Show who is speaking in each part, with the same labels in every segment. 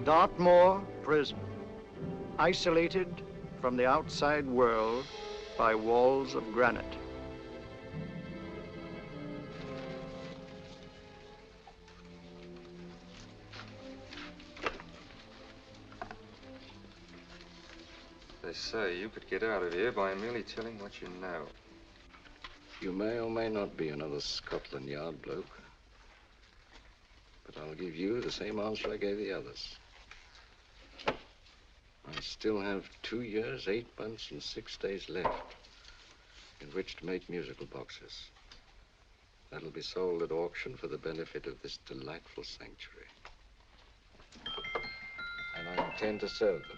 Speaker 1: Dartmoor Prison, isolated from the outside world by walls of granite.
Speaker 2: They say you could get out of here by merely telling what you know.
Speaker 3: You may or may not be another Scotland Yard bloke. But I'll give you the same answer I gave the others. I still have 2 years, 8 months, and 6 days left in which to make musical boxes. That'll be sold at auction for the benefit of this delightful sanctuary. And I intend to serve them.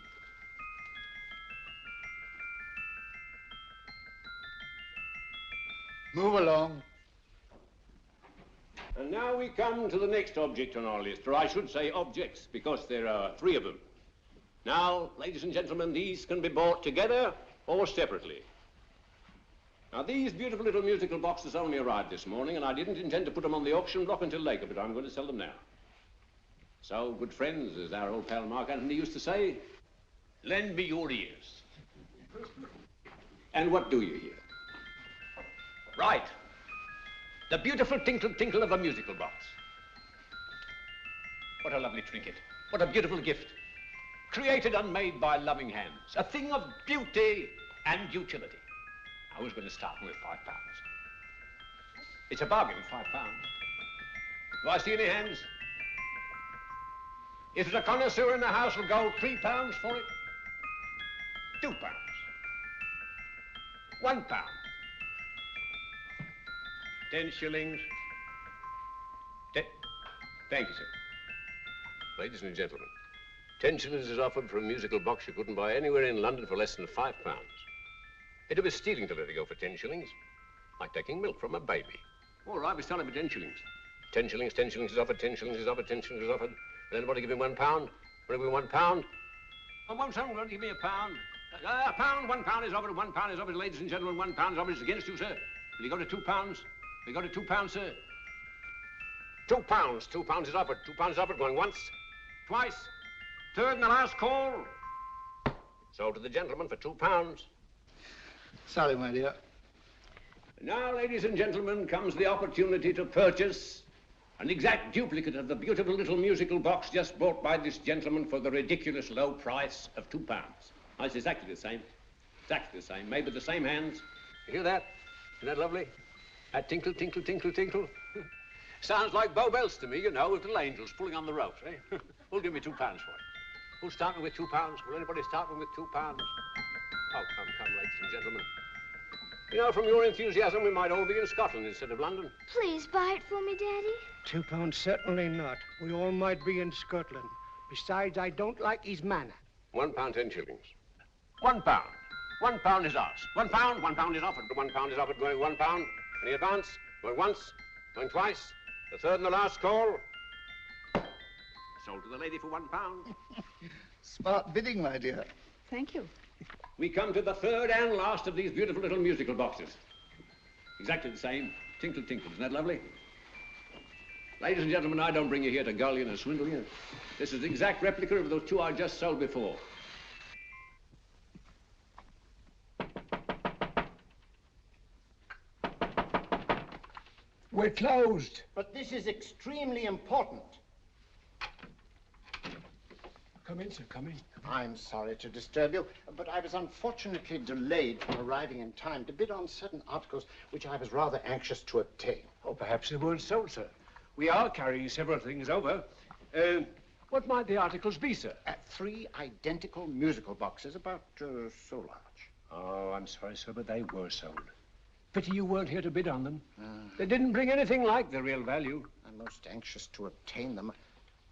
Speaker 1: Move along.
Speaker 4: And now we come to the next object on our list, or I should say objects, because there are 3 of them. Now, ladies and gentlemen, these can be bought together or separately. Now, these beautiful little musical boxes only arrived this morning, and I didn't intend to put them on the auction block until later, but I'm going to sell them now. So, good friends, as our old pal Mark Antony used to say, lend me your ears. And what do you hear? Right. The beautiful tinkle tinkle of a musical box. What a lovely trinket. What a beautiful gift. Created and made by loving hands. A thing of beauty and utility. I was going to start with £5. It's a bargain, £5. Do I see any hands? If there's a connoisseur in the house, will go £3 for it. £2. £1. 10 shillings. Thank you, sir. Ladies and gentlemen, 10 shillings is offered for a musical box you couldn't buy anywhere in London for less than £5. It'd be stealing to let it go for 10 shillings. Like taking milk from a baby. All right, we're selling for 10 shillings. 10 shillings, 10 shillings is offered, 10 shillings is offered, 10 shillings is offered. Will anybody give him £1? Will I give him £1? Oh, won't someone give me £1? A pound, £1 is offered, £1 is offered, ladies and gentlemen, £1 is offered. It's against you, sir. Will you go to £2? We got to £2, sir. £2. £2 is offered. £2 is offered. Going once, twice, third and the last call. Sold to the gentleman for £2.
Speaker 1: Sorry, my dear.
Speaker 4: Now, ladies and gentlemen, comes the opportunity to purchase an exact duplicate of the beautiful little musical box just bought by this gentleman for the ridiculous low price of £2. Oh, it's exactly the same. Exactly the same. Made with the same hands. You hear that? Isn't that lovely? That tinkle, tinkle, tinkle, tinkle. Sounds like Bow Bells to me, you know, with little angels pulling on the ropes, eh? Who'll give me £2 for it? Who's starting with £2? Will anybody start with £2? Oh, come, ladies and gentlemen. You know, from your enthusiasm, we might all be in Scotland instead of London.
Speaker 5: Please buy it for me, Daddy.
Speaker 6: £2, certainly not. We all might be in Scotland. Besides, I don't like his manner.
Speaker 4: £1, 10 shillings. £1. £1 is ours. £1 is offered. £1 is offered, going £1. Any advance? Going once, going twice, the third and the last call. Sold to the lady for £1.
Speaker 1: Smart bidding, my dear.
Speaker 5: Thank you.
Speaker 4: We come to the third and last of these beautiful little musical boxes. Exactly the same. Tinkle, tinkle. Isn't that lovely? Ladies and gentlemen, I don't bring you here to gull you and swindle you. This is the exact replica of those 2 I just sold before.
Speaker 6: We're closed.
Speaker 7: But this is extremely important.
Speaker 6: Come in, sir, come in.
Speaker 7: I'm sorry to disturb you, but I was unfortunately delayed from arriving in time to bid on certain articles which I was rather anxious to obtain.
Speaker 6: Oh, perhaps they weren't sold, sir. We are carrying several things over. What might the articles be, sir?
Speaker 7: 3 identical musical boxes, about so large.
Speaker 6: Oh, I'm sorry, sir, but they were sold. Pity you weren't here to bid on them. They didn't bring anything like the real value.
Speaker 7: I'm most anxious to obtain them.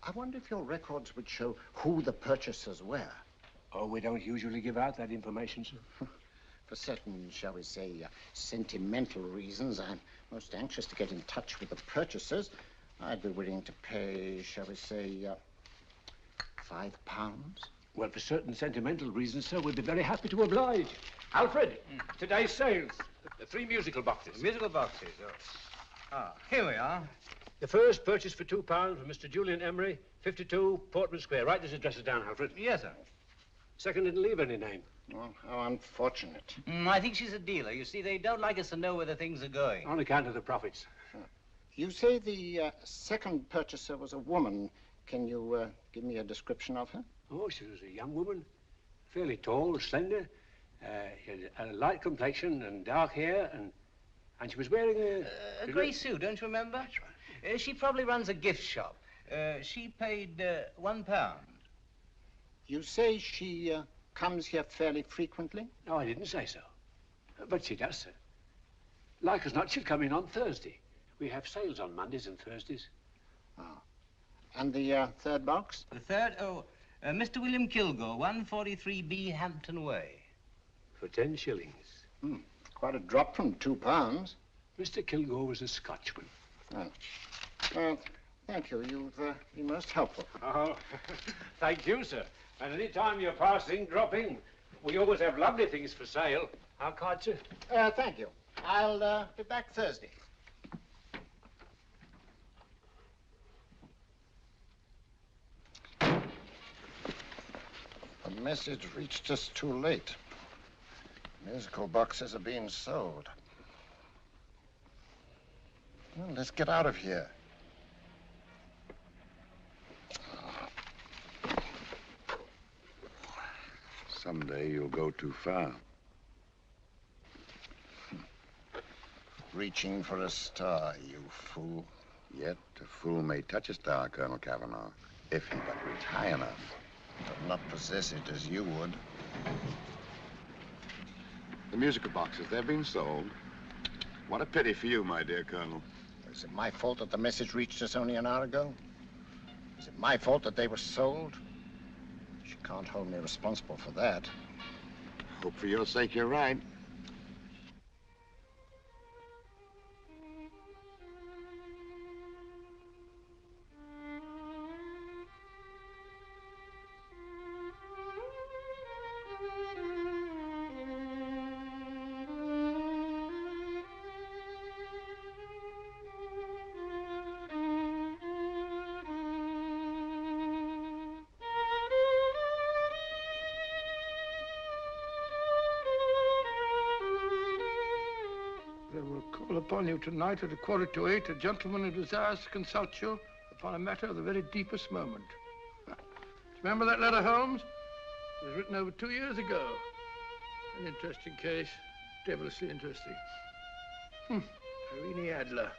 Speaker 7: I wonder if your records would show who the purchasers were.
Speaker 6: Oh, we don't usually give out that information, sir.
Speaker 7: For certain, shall we say, sentimental reasons, I'm most anxious to get in touch with the purchasers. I'd be willing to pay, shall we say, £5.
Speaker 6: Well, for certain sentimental reasons, sir, we'd be very happy to oblige. Alfred, today's sales.
Speaker 4: The 3 musical boxes.
Speaker 1: Musical boxes, oh. Ah, here we are.
Speaker 6: The first purchased for £2 from Mr. Julian Emery, 52 Portman Square. Write this address down, Alfred.
Speaker 8: Yes, sir.
Speaker 6: Second didn't leave any name.
Speaker 7: Well, how unfortunate.
Speaker 8: I think she's a dealer. You see, they don't like us to know where the things are going.
Speaker 6: On account of the profits.
Speaker 7: You say the second purchaser was a woman. Can you give me a description of her?
Speaker 6: Oh, she was a young woman. Fairly tall, slender. She had a light complexion and dark hair, and she was wearing
Speaker 8: A grey suit, don't you remember?
Speaker 6: That's right.
Speaker 8: She probably runs a gift shop. She paid £1.
Speaker 7: You say she comes here fairly frequently?
Speaker 6: No, I didn't say so. But she does, sir. Like as not, she'll come in on Thursday. We have sales on Mondays and Thursdays.
Speaker 7: Oh. And the third box?
Speaker 8: The third? Mr. William Kilgore, 143B Hampton Way.
Speaker 6: For 10 shillings.
Speaker 7: Quite a drop from £2.
Speaker 6: Mr. Kilgore was a Scotchman.
Speaker 7: Oh. Well, thank you. You've been most helpful.
Speaker 6: Oh, thank you, sir. And any time you're passing, dropping, we always have lovely things for sale. How kind, sir?
Speaker 7: Thank you. I'll be back Thursday. The message reached us too late. Musical boxes are being sold. Well, let's get out of here.
Speaker 3: Someday you'll go too far.
Speaker 7: Reaching for a star, you fool.
Speaker 3: Yet a fool may touch a star, Colonel Cavanaugh, if he but reach high enough.
Speaker 7: But not possess it as you would.
Speaker 3: The musical boxes, they're being sold. What a pity for you, my dear Colonel.
Speaker 7: Is it my fault that the message reached us only an hour ago? Is it my fault that they were sold? You can't hold me responsible for that.
Speaker 3: Hope for your sake you're right.
Speaker 9: Upon you tonight at 7:45, a gentleman who desires to consult you upon a matter of the very deepest moment. Do you remember that letter, Holmes? It was written over 2 years ago. An interesting case, devilishly interesting. Irene Adler.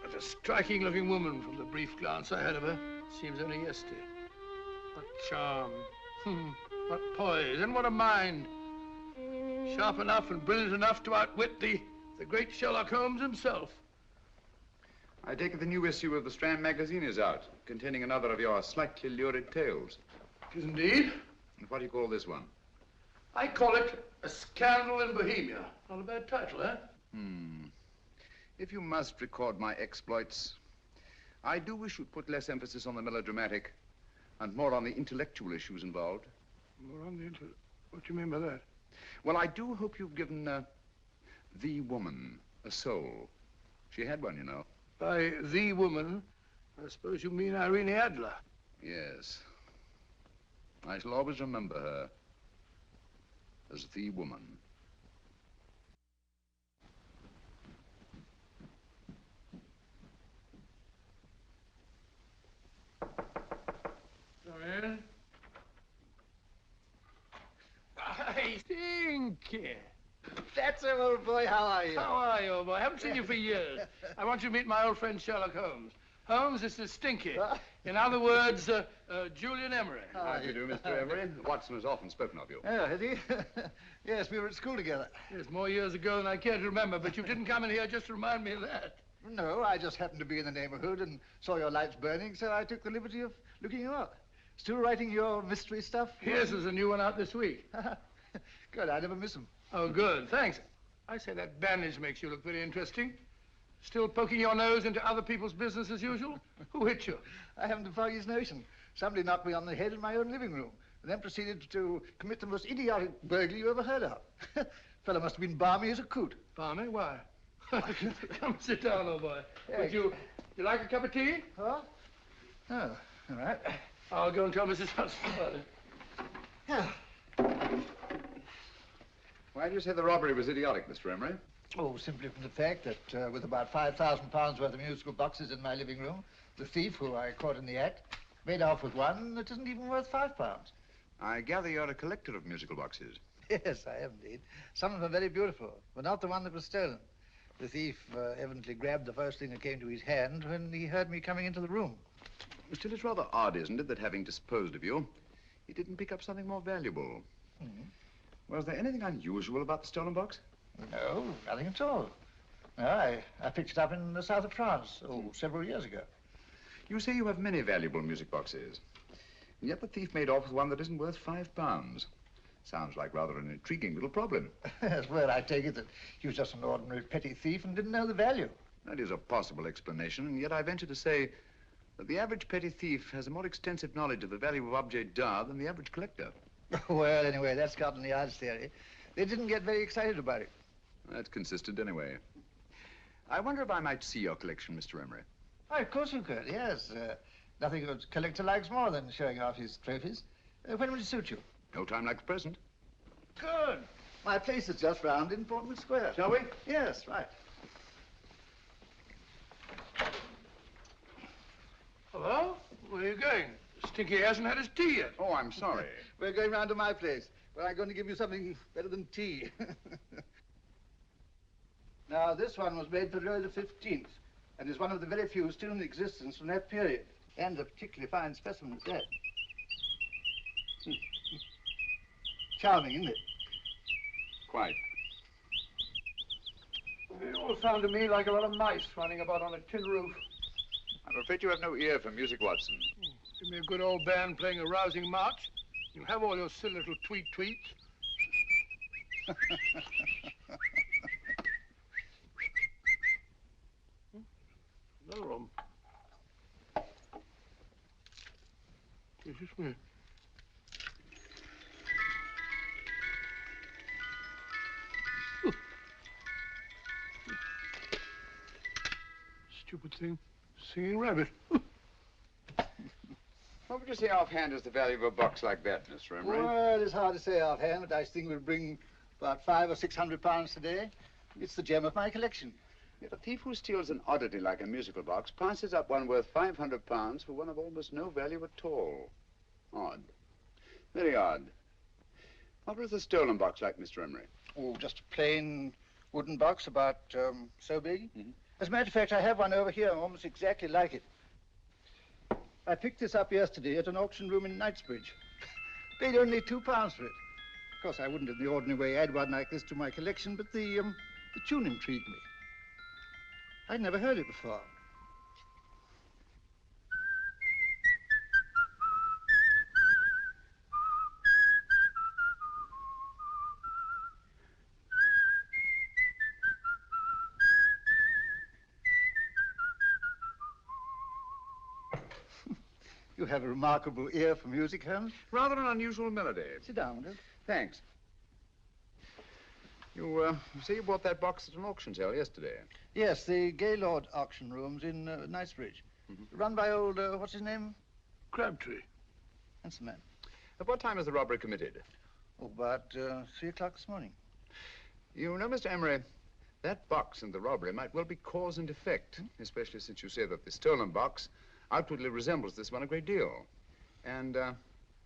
Speaker 9: What a striking-looking woman from the brief glance I had of her. Seems only yesterday. What charm. What poise, and what a mind. Sharp enough and brilliant enough to outwit the great Sherlock Holmes himself.
Speaker 10: I take it the new issue of the Strand magazine is out, containing another of your slightly lurid tales.
Speaker 9: It is indeed.
Speaker 10: And what do you call this one?
Speaker 9: I call it A Scandal in Bohemia. Not a bad title, eh?
Speaker 10: If you must record my exploits, I do wish you'd put less emphasis on the melodramatic and more on the intellectual issues involved.
Speaker 9: More on the What do you mean by that?
Speaker 10: Well, I do hope you've given the woman a soul. She had one, you know.
Speaker 9: By the woman, I suppose you mean Irene Adler.
Speaker 10: Yes. I shall always remember her as the woman.
Speaker 9: Come in. I think.
Speaker 7: That's it, old boy. How are you?
Speaker 9: How are you, old boy? I haven't seen you for years. I want you to meet my old friend Sherlock Holmes. Holmes, this is Stinky. In other words, Julian Emery.
Speaker 10: How do you do, Mr. Emery? Watson has often spoken of you.
Speaker 11: Oh, has he? Yes, we were at school together.
Speaker 9: Yes, more years ago than I care to remember, but you didn't come in here just to remind me of that.
Speaker 11: No, I just happened to be in the neighborhood and saw your lights burning, so I took the liberty of looking you up. Still writing your mystery stuff?
Speaker 9: Yes, there's a new one out this week.
Speaker 11: Good, I never miss them.
Speaker 9: Oh, good, thanks. I say that bandage makes you look very interesting. Still poking your nose into other people's business as usual? Who hit you?
Speaker 11: I haven't the foggiest notion. Somebody knocked me on the head in my own living room and then proceeded to commit the most idiotic burglary you ever heard of. Fellow must have been balmy as a coot.
Speaker 9: Balmy? Why? Come sit down, old boy.
Speaker 11: Yeah.
Speaker 9: Would you like a cup of tea?
Speaker 11: Huh? Oh, All right.
Speaker 9: I'll go and tell Mrs. Hudson about it.
Speaker 11: Yeah.
Speaker 10: Why do you say the robbery was idiotic, Mr. Emery?
Speaker 11: Oh, simply from the fact that with about £5,000 worth of musical boxes in my living room, the thief, who I caught in the act, made off with one that isn't even worth £5.
Speaker 10: I gather you're a collector of musical boxes.
Speaker 11: Yes, I am indeed. Some of them are very beautiful, but not the one that was stolen. The thief evidently grabbed the first thing that came to his hand when he heard me coming into the room.
Speaker 10: Still, it's rather odd, isn't it, that having disposed of you, he didn't pick up something more valuable.
Speaker 11: Mm-hmm.
Speaker 10: Was there anything unusual about the stolen box?
Speaker 11: No, nothing at all. No, I picked it up in the south of France, several years ago.
Speaker 10: You say you have many valuable music boxes, and yet the thief made off with one that isn't worth £5. Sounds like rather an intriguing little problem.
Speaker 11: Yes, well, I take it that he was just an ordinary petty thief and didn't know the value.
Speaker 10: That is a possible explanation, and yet I venture to say that the average petty thief has a more extensive knowledge of the value of objets d'art than the average collector.
Speaker 11: Well, anyway, that's Scotland Yard's theory. They didn't get very excited about it.
Speaker 10: That's consistent anyway. I wonder if I might see your collection, Mr. Emery.
Speaker 11: Oh, of course you could, yes. Nothing a collector likes more than showing off his trophies. When will it suit you?
Speaker 10: No time like the present.
Speaker 11: Good. My place is just round in Portman Square.
Speaker 9: Shall we?
Speaker 11: Yes, right.
Speaker 9: Hello? Where are you going? Stinky hasn't had his tea yet.
Speaker 10: Oh, I'm sorry.
Speaker 11: We're going round to my place, where I'm going to give you something better than tea. Now, this one was made for Louis XV, and is one of the very few still in existence from that period. And a particularly fine specimen at that. Charming, isn't it?
Speaker 10: Quite.
Speaker 9: It all sounded to me like a lot of mice running about on a tin roof.
Speaker 10: I'm afraid you have no ear for music, Watson.
Speaker 9: Give me a good old band playing a rousing march. You'll have all your silly little tweets. Another one. This is me. Stupid thing. Singing rabbit.
Speaker 10: What would you say offhand is the value of a box like that, Mr. Emery?
Speaker 11: Well, it's hard to say offhand, but I think we'll bring about £500 or £600 today. It's the gem of my collection.
Speaker 10: Yet a thief who steals an oddity like a musical box passes up one worth £500 for one of almost no value at all. Odd. Very odd. What was the stolen box like, Mr. Emery?
Speaker 11: Oh, just a plain wooden box about so big.
Speaker 10: Mm-hmm.
Speaker 11: As a matter of fact, I have one over here almost exactly like it. I picked this up yesterday at an auction room in Knightsbridge. Paid only £2 for it. Of course, I wouldn't in the ordinary way add one like this to my collection, but the tune intrigued me. I'd never heard it before. You have a remarkable ear for music, Holmes.
Speaker 10: Rather an unusual melody.
Speaker 11: Sit down, will you?
Speaker 10: Thanks. You say you bought that box at an auction sale yesterday?
Speaker 11: Yes, the Gaylord auction rooms in Knightsbridge.
Speaker 10: Mm-hmm.
Speaker 11: Run by old, what's his name?
Speaker 9: Crabtree.
Speaker 11: That's the man.
Speaker 10: At what time was the robbery committed?
Speaker 11: Oh, about 3 o'clock this morning.
Speaker 10: You know, Mr. Emery, that box and the robbery might well be cause and effect, especially since you say that the stolen box outwardly resembles this one a great deal. And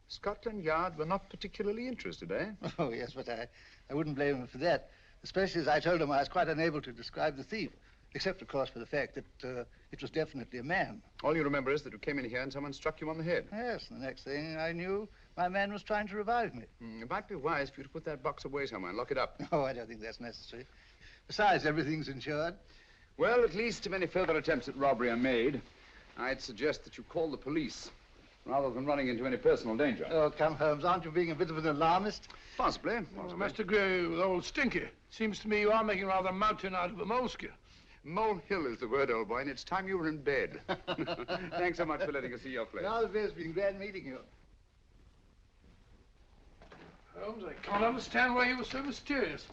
Speaker 10: Scotland Yard were not particularly interested, eh?
Speaker 11: Oh, yes, but I wouldn't blame him for that, especially as I told him I was quite unable to describe the thief, except, of course, for the fact that it was definitely a man.
Speaker 10: All you remember is that you came in here and someone struck you on the head.
Speaker 11: Yes, and the next thing I knew, my man was trying to revive me.
Speaker 10: It might be wise for you to put that box away somewhere and lock it up.
Speaker 11: Oh, I don't think that's necessary. Besides, everything's insured.
Speaker 10: Well, at least if any further attempts at robbery are made, I'd suggest that you call the police, rather than running into any personal danger.
Speaker 11: Oh, come, Holmes, aren't you being a bit of an alarmist?
Speaker 10: Possibly.
Speaker 9: Well, I must agree with old Stinky. Seems to me you are making rather a mountain out of a molehill.
Speaker 10: Molehill is the word, old boy, and it's time you were in bed. Thanks so much for letting us see your place.
Speaker 11: Now, it's been glad meeting you.
Speaker 9: Holmes, I can't understand why you were so mysterious.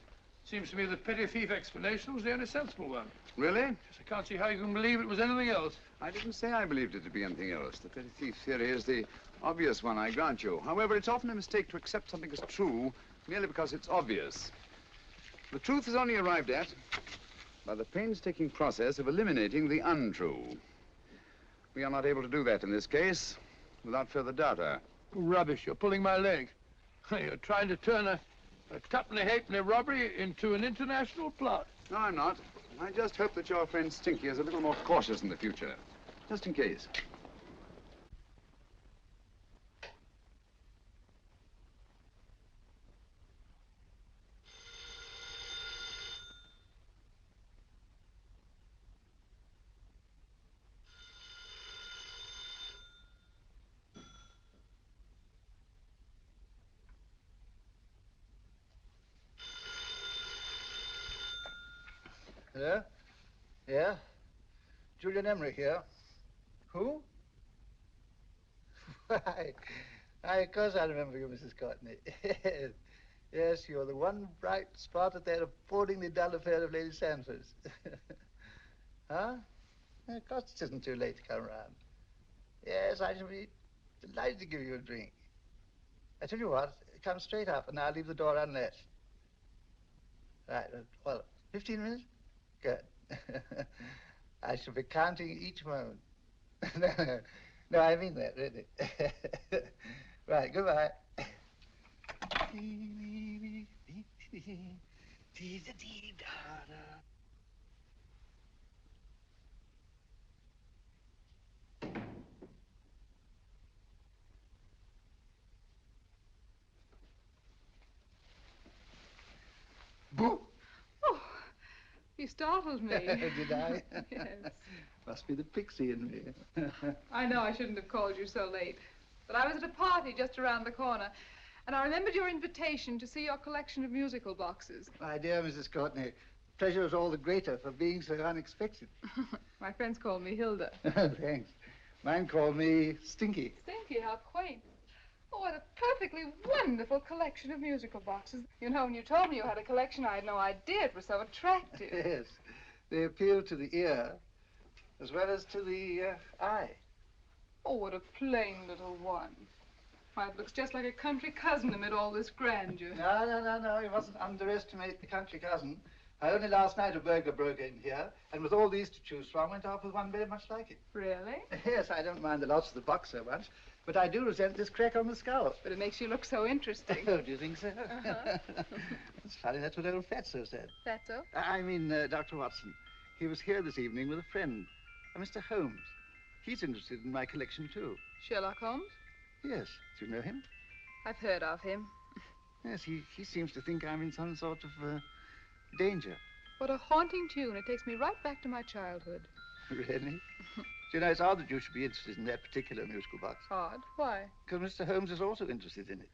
Speaker 9: Seems to me the petty thief explanation was the only sensible one.
Speaker 10: Really?
Speaker 9: Yes, I can't see how you can believe it was anything else.
Speaker 10: I didn't say I believed it to be anything else. The petty thief theory is the obvious one, I grant you. However, it's often a mistake to accept something as true merely because it's obvious. The truth is only arrived at by the painstaking process of eliminating the untrue. We are not able to do that in this case without further data.
Speaker 9: Rubbish, you're pulling my leg. You're trying to turn a tuppenny halfpenny robbery into an international plot.
Speaker 10: No, I'm not. I just hope that your friend Stinky is a little more cautious in the future, just in case.
Speaker 11: Hello? Yeah? Julian Emery here. Who? Why, of course I remember you, Mrs. Courtney. Yes, you're the one bright spot at that appallingly dull affair of Lady Sanford's. Huh? Of course it isn't too late to come round. Yes, I shall be delighted to give you a drink. I tell you what, come straight up and I'll leave the door unlatched. Right, well, 15 minutes? Good. I shall be counting each moment. No, I mean that, really. Right, goodbye. Boo!
Speaker 12: Oh, you startled me.
Speaker 11: Did I?
Speaker 12: Yes.
Speaker 11: Must be the pixie in me.
Speaker 12: I know I shouldn't have called you so late, but I was at a party just around the corner, and I remembered your invitation to see your collection of musical boxes.
Speaker 11: My dear Mrs. Courtney, pleasure is all the greater for being so unexpected.
Speaker 12: My friends call me Hilda.
Speaker 11: Thanks. Mine call me Stinky.
Speaker 12: Stinky, how quaint. Oh, what a perfectly wonderful collection of musical boxes. You know, when you told me you had a collection, I had no idea it was so attractive.
Speaker 11: Yes. They appeal to the ear as well as to the eye.
Speaker 12: Oh, what a plain little one. Why, it looks just like a country cousin amid all this grandeur.
Speaker 11: No. You mustn't underestimate the country cousin. Only last night a burglar broke in here, and with all these to choose from, went off with one very much like it.
Speaker 12: Really?
Speaker 11: Yes, I don't mind the loss of the box so much, but I do resent this crack on the skull.
Speaker 12: But it makes you look so interesting.
Speaker 11: Oh, do you think so?
Speaker 12: Uh-huh.
Speaker 11: It's funny, that's what old Fatso said.
Speaker 12: Fatso?
Speaker 11: I mean, Dr. Watson. He was here this evening with a friend, a Mr. Holmes. He's interested in my collection, too.
Speaker 12: Sherlock Holmes?
Speaker 11: Yes. Do you know him?
Speaker 12: I've heard of him.
Speaker 11: Yes, he seems to think I'm in some sort of danger.
Speaker 12: What a haunting tune. It takes me right back to my childhood.
Speaker 11: Really? You know, it's odd that you should be interested in that particular musical box.
Speaker 12: Odd? Why?
Speaker 11: Because Mr. Holmes is also interested in it.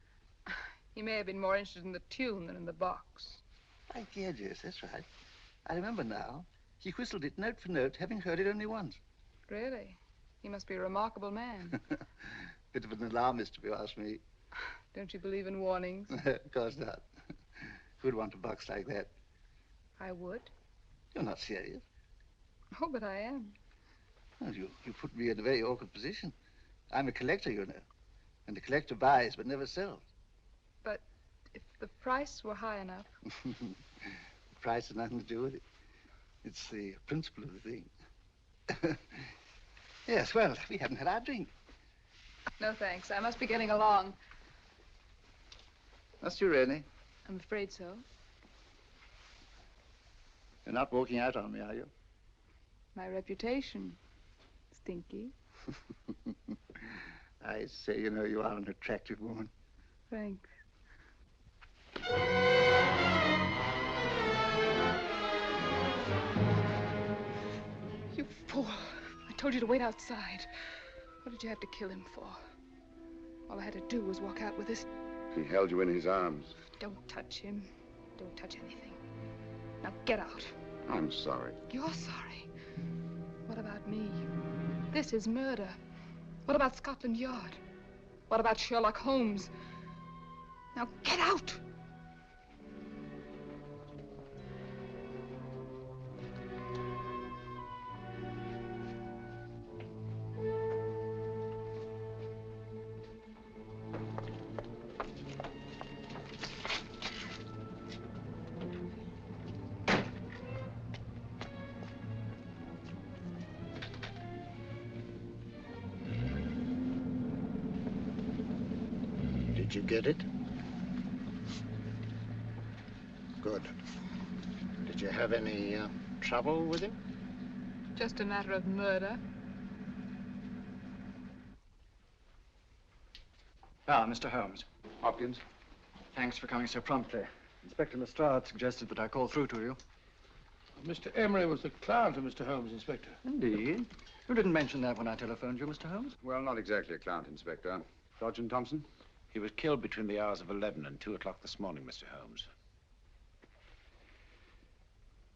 Speaker 12: He may have been more interested in the tune than in the box.
Speaker 11: My dear, yes, that's right. I remember now. He whistled it note for note, having heard it only once.
Speaker 12: Really? He must be a remarkable man.
Speaker 11: Bit of an alarmist, if you ask me.
Speaker 12: Don't you believe in warnings?
Speaker 11: Of course not. Who'd want a box like that?
Speaker 12: I would.
Speaker 11: You're not serious.
Speaker 12: Oh, but I am.
Speaker 11: Well, you put me in a very awkward position. I'm a collector, you know. And a collector buys but never sells.
Speaker 12: But if the price were high enough...
Speaker 11: The price has nothing to do with it. It's the principle of the thing. Yes, well, we haven't had our drink.
Speaker 12: No, thanks. I must be getting along.
Speaker 11: Must you really?
Speaker 12: I'm afraid so.
Speaker 11: You're not walking out on me, are you?
Speaker 12: My reputation, Stinky.
Speaker 11: I say, you know, you are an attractive woman.
Speaker 12: Thanks. You fool. I told you to wait outside. What did you have to kill him for? All I had to do was walk out with this.
Speaker 10: He held you in his arms.
Speaker 12: Don't touch him. Don't touch anything. Now get out.
Speaker 10: I'm sorry.
Speaker 12: You're sorry. What about me? This is murder. What about Scotland Yard? What about Sherlock Holmes? Now get out!
Speaker 7: Did you get it? Good. Did you have any trouble with him?
Speaker 12: Just a matter of murder.
Speaker 1: Ah, Mr. Holmes.
Speaker 10: Hopkins?
Speaker 1: Thanks for coming so promptly. Inspector Lestrade suggested that I call through to you.
Speaker 9: Mr. Emery was the client of Mr. Holmes, Inspector.
Speaker 1: Indeed. You didn't mention that when I telephoned you, Mr. Holmes.
Speaker 10: Well, not exactly a client, Inspector. Sergeant Thompson?
Speaker 13: He was killed between the hours of 11 and 2 o'clock this morning, Mr. Holmes.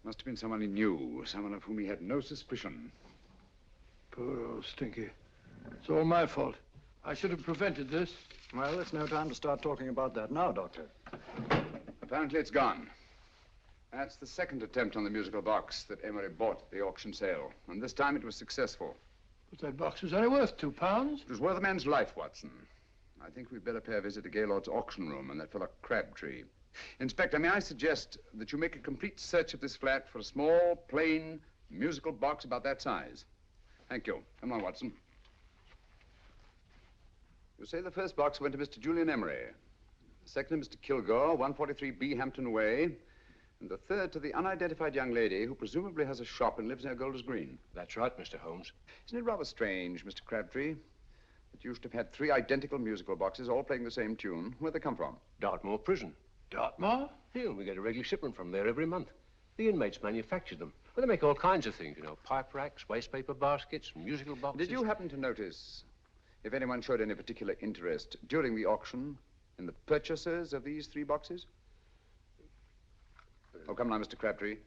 Speaker 10: Must have been someone he knew, someone of whom he had no suspicion.
Speaker 9: Poor old Stinky. It's all my fault. I should have prevented this.
Speaker 1: Well, it's no time to start talking about that now, Doctor.
Speaker 10: Apparently it's gone. That's the second attempt on the musical box that Emery bought at the auction sale. And this time it was successful.
Speaker 9: But that box was only worth £2.
Speaker 10: It was worth a man's life, Watson. I think we'd better pay a visit to Gaylord's auction room and that fellow Crabtree. Inspector, may I suggest that you make a complete search of this flat for a small, plain, musical box about that size? Thank you. Come on, Watson. You say the first box went to Mr. Julian Emery. The second to Mr. Kilgore, 143B Hampton Way. And the third to the unidentified young lady who presumably has a shop and lives near Golders Green.
Speaker 4: That's right, Mr. Holmes.
Speaker 10: Isn't it rather strange, Mr. Crabtree, that you should have had 3 identical musical boxes all playing the same tune? Where'd they come from?
Speaker 4: Dartmoor Prison.
Speaker 9: Dartmoor?
Speaker 4: Yeah, we get a regular shipment from there every month. The inmates manufacture them. Well, they make all kinds of things, you know, pipe racks, waste paper baskets, musical boxes.
Speaker 10: Did you happen to notice if anyone showed any particular interest during the auction in the purchasers of these 3 boxes? Oh, come now, Mr. Crabtree.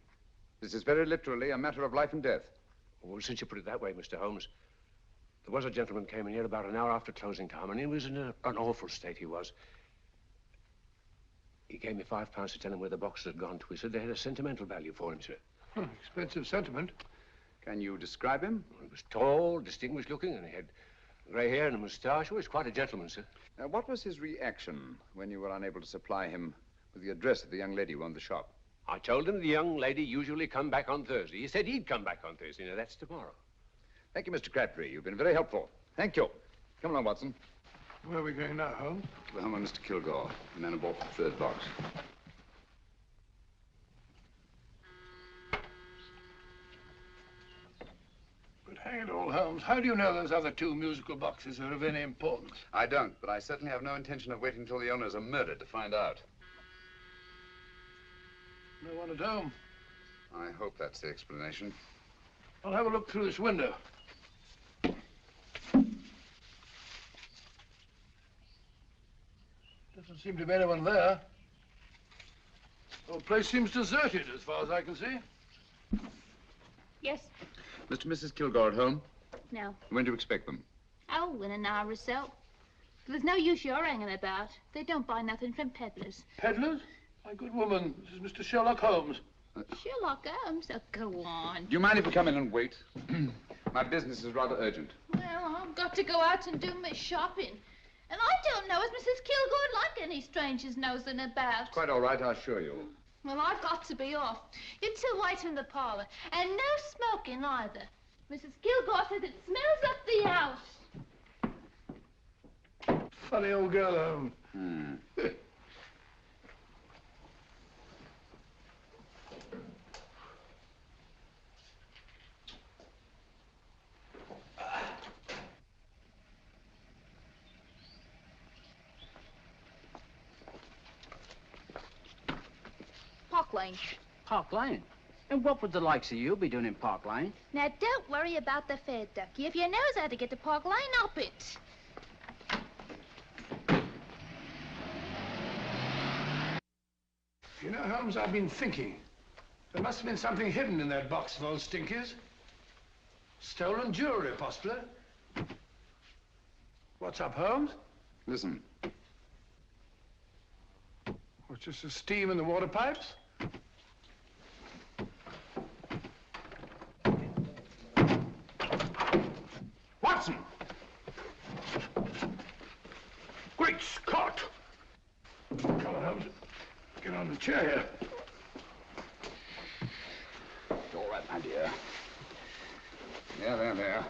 Speaker 10: This is very literally a matter of life and death.
Speaker 4: Well, since you put it that way, Mr. Holmes, there was a gentleman came in here about an hour after closing time, and he was in an awful state, he was. He gave me £5 to tell him where the boxes had gone to. He said they had a sentimental value for him, sir.
Speaker 9: Expensive sentiment.
Speaker 10: Can you describe him?
Speaker 4: Well, he was tall, distinguished looking, and he had grey hair and a moustache. He was quite a gentleman, sir.
Speaker 10: What was his reaction when you were unable to supply him with the address of the young lady who owned the shop?
Speaker 4: I told him the young lady usually come back on Thursday. He said he'd come back on Thursday. Now, that's tomorrow.
Speaker 10: Thank you, Mr. Crabtree. You've been very helpful. Thank you. Come along, Watson.
Speaker 9: Where are we going now, Holmes?
Speaker 10: To the home of Mr. Kilgore, the man who bought the 3rd box.
Speaker 9: But hang it all, Holmes, how do you know those other 2 musical boxes are of any importance?
Speaker 10: I don't, but I certainly have no intention of waiting until the owners are murdered to find out.
Speaker 9: No one at home.
Speaker 10: I hope that's the explanation.
Speaker 9: I'll have a look through this window. Doesn't seem to be anyone there. The whole place seems deserted as far as I can see.
Speaker 5: Yes.
Speaker 10: Mr. and Mrs. Kilgore at home?
Speaker 5: No.
Speaker 10: When do you expect them?
Speaker 5: Oh, in an hour or so. There's no use you're hanging about. They don't buy nothing from peddlers.
Speaker 9: Peddlers? My good woman, this is Mr. Sherlock Holmes.
Speaker 5: Sherlock Holmes? Oh, go on.
Speaker 10: Do you mind if we come in and wait? My business is rather urgent.
Speaker 5: Well, I've got to go out and do my shopping. And I don't know as Mrs. Kilgore'd like any strangers nosing about.
Speaker 10: Quite all right, I assure you.
Speaker 5: Well, I've got to be off. You two wait in the parlor. And no smoking either. Mrs. Kilgore says it smells up the house.
Speaker 9: Funny old girl, Holmes.
Speaker 5: Park Lane.
Speaker 8: Park Lane? And what would the likes of you be doing in Park Lane?
Speaker 5: Now, don't worry about the fare, Ducky. If you knows how to get to Park Lane, up it.
Speaker 9: You know, Holmes, I've been thinking. There must have been something hidden in that box of old Stinky's. Stolen jewelry, possibly. What's up, Holmes?
Speaker 10: Listen.
Speaker 9: What's just the steam in the water pipes?
Speaker 10: Watson!
Speaker 9: Great Scott! Come on, Holmes. Get on the chair here.
Speaker 10: It's all right, my dear. There.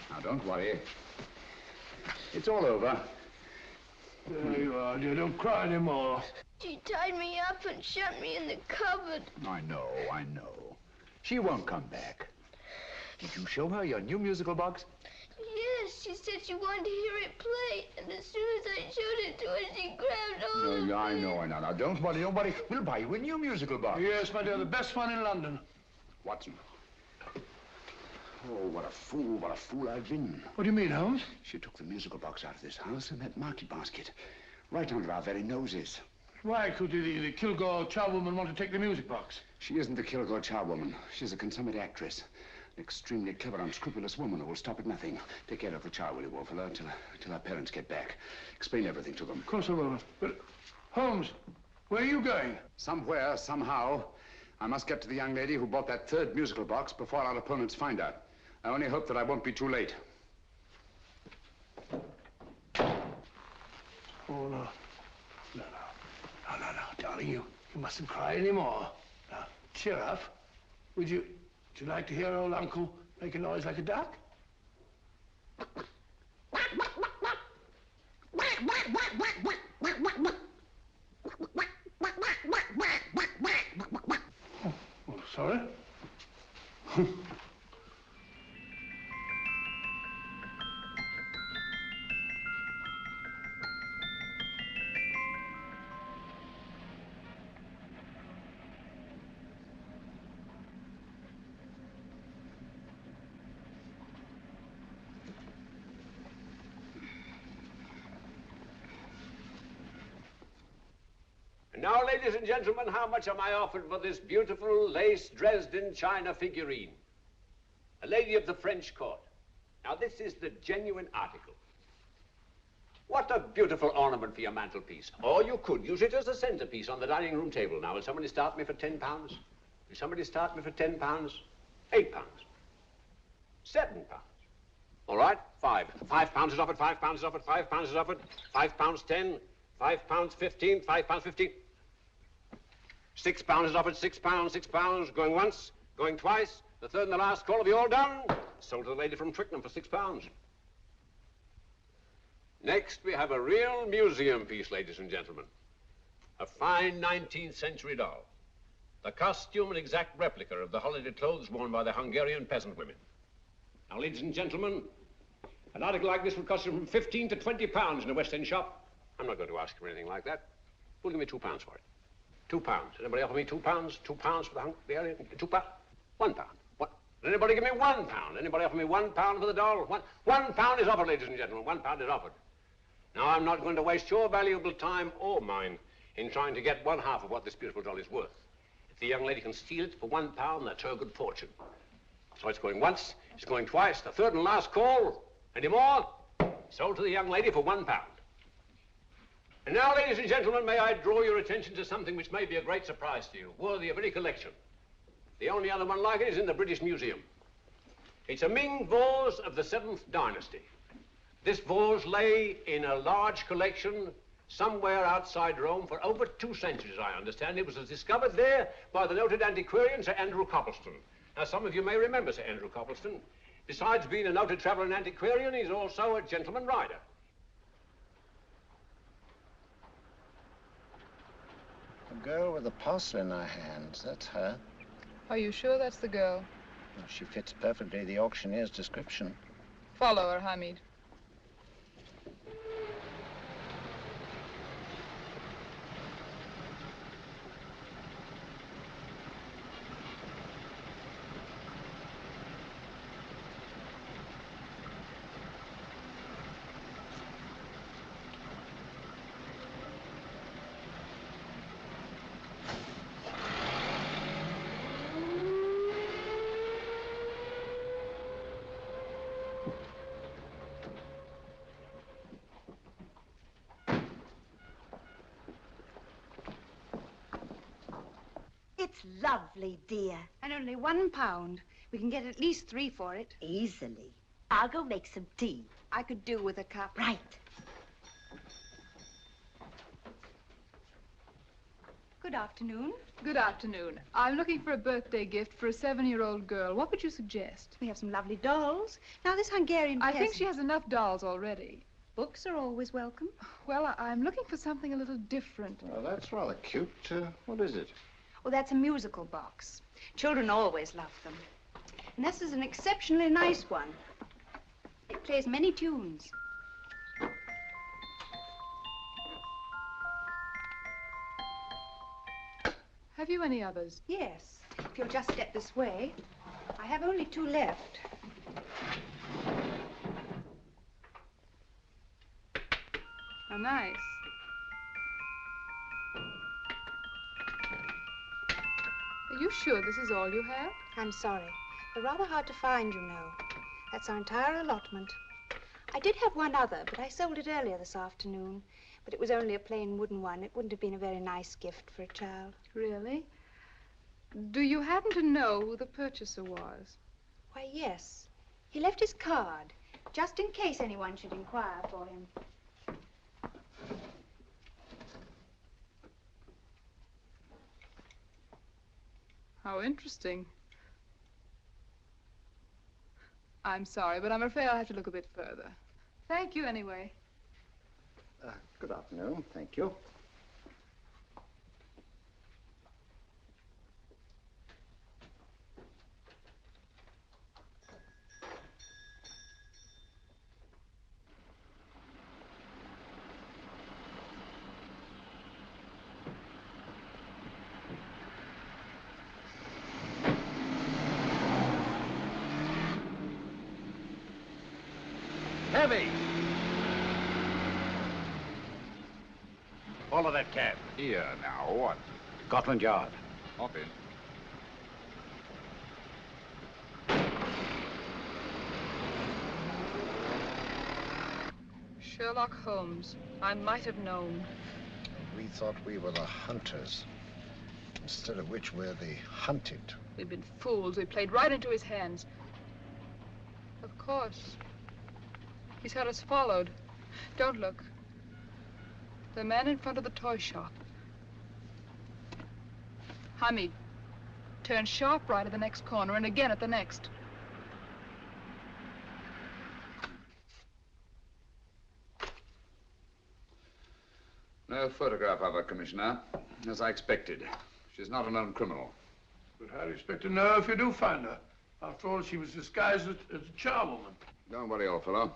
Speaker 10: Now, don't worry. It's all over.
Speaker 9: There you are, dear. Don't cry anymore.
Speaker 5: She tied me up and shut me in the cupboard.
Speaker 10: I know. She won't come back. Did you show her your new musical box?
Speaker 5: Yes, she said she wanted to hear it play, and as soon as I showed it to her, she grabbed hold of
Speaker 10: No,
Speaker 5: it.
Speaker 10: I know. Now, don't worry. We'll buy you a new musical box.
Speaker 9: Yes, my dear, the best one in London.
Speaker 10: Watson. Oh, what a fool I've been.
Speaker 9: What do you mean, Holmes?
Speaker 10: She took the musical box out of this house in that market basket, right under our very noses.
Speaker 9: Why could the Kilgore charwoman want to take the music box?
Speaker 10: She isn't the Kilgore charwoman. She's a consummate actress. An extremely clever, unscrupulous woman who will stop at nothing. Take care of the child, will you, Wolfella, till our parents get back. Explain everything to them.
Speaker 9: Of course I will. But, Holmes, where are you going?
Speaker 10: Somewhere, somehow. I must get to the young lady who bought that third musical box before our opponents find out. I only hope that I won't be too late.
Speaker 9: Oh, no. No, darling, you mustn't cry anymore. Now, cheer up. Would you like to hear old Uncle make a noise like a duck? Oh, sorry.
Speaker 4: And now, ladies and gentlemen, how much am I offered for this beautiful lace Dresden china figurine? A lady of the French court. Now, this is the genuine article. What a beautiful ornament for your mantelpiece. Or you could use it as a centerpiece on the dining room table. Now, will somebody start me for £10? Will somebody start me for £10? £8? £7? All right, £5 is offered, £5 is offered, £5 is offered, £5.10, £5.15, £5.15. £6 is offered, £6, going once, going twice, the third and the last call. Have you all done? Sold to the lady from Twickenham for £6. Next, we have a real museum piece, ladies and gentlemen. A fine 19th century doll. The costume an exact replica of the holiday clothes worn by the Hungarian peasant women. Now, ladies and gentlemen, an article like this will cost you from £15 to £20 in a West End shop. I'm not going to ask you for anything like that. Who'll give me £2 for it? £2. Anybody offer me £2? £2 for the Hungarian? £2? £1. What? Anybody give me £1? Anybody offer me £1 for the doll? £1 is offered, ladies and gentlemen. £1 is offered. Now, I'm not going to waste your valuable time or mine in trying to get one half of what this beautiful doll is worth. If the young lady can steal it for £1, that's her good fortune. So it's going once, it's going twice, the third and last call. Any more? Sold to the young lady for £1. And now, ladies and gentlemen, may I draw your attention to something which may be a great surprise to you, worthy of any collection. The only other one like it is in the British Museum. It's a Ming vase of the 7th dynasty. This vase lay in a large collection somewhere outside Rome for over 2 centuries, I understand. It was discovered there by the noted antiquarian, Sir Andrew Coppleston. Now, some of you may remember Sir Andrew Coppleston. Besides being a noted traveler and antiquarian, he's also a gentleman rider.
Speaker 7: The girl with the parcel in her hands, that's her.
Speaker 12: Are you sure that's the girl?
Speaker 7: Well, she fits perfectly the auctioneer's description.
Speaker 12: Follow her, Hamid.
Speaker 14: It's lovely, dear.
Speaker 15: And only £1. We can get at least 3 for it.
Speaker 14: Easily. I'll go make some tea.
Speaker 15: I could do with a cup.
Speaker 14: Right.
Speaker 15: Good afternoon.
Speaker 12: Good afternoon. I'm looking for a birthday gift for a 7-year-old girl. What would you suggest?
Speaker 15: We have some lovely dolls. Now, this Hungarian
Speaker 12: I think
Speaker 15: peasant-
Speaker 12: she has enough dolls already.
Speaker 15: Books are always welcome.
Speaker 12: Well, I'm looking for something a little different.
Speaker 7: Well, that's rather cute. What is it?
Speaker 15: Oh, that's a musical box. Children always love them. And this is an exceptionally nice one. It plays many tunes.
Speaker 12: Have you any others?
Speaker 15: Yes. If you'll just step this way. I have only 2 left.
Speaker 12: How nice. Are you sure this is all you have?
Speaker 15: I'm sorry. They're rather hard to find, you know. That's our entire allotment. I did have one other, but I sold it earlier this afternoon. But it was only a plain wooden one. It wouldn't have been a very nice gift for a child.
Speaker 12: Really? Do you happen to know who the purchaser was?
Speaker 15: Why, yes. He left his card, just in case anyone should inquire for him.
Speaker 12: How interesting. I'm sorry, but I'm afraid I'll have to look a bit further. Thank you anyway.
Speaker 7: Good afternoon. Thank you.
Speaker 13: Heavy! Follow that cab.
Speaker 10: Here, now, what?
Speaker 13: Scotland Yard.
Speaker 10: Hop in.
Speaker 12: Sherlock Holmes. I might have known.
Speaker 7: We thought we were the hunters, instead of which we're the hunted.
Speaker 12: We've been fools. We played right into his hands. Of course. He's had us followed. Don't look. The man in front of the toy shop. Hamid, turn sharp right at the next corner and again at the next.
Speaker 10: No photograph of her, Commissioner, as I expected. She's not a known criminal.
Speaker 9: But how do you expect to know if you do find her? After all, she was disguised as a charwoman.
Speaker 10: Don't worry, old fellow.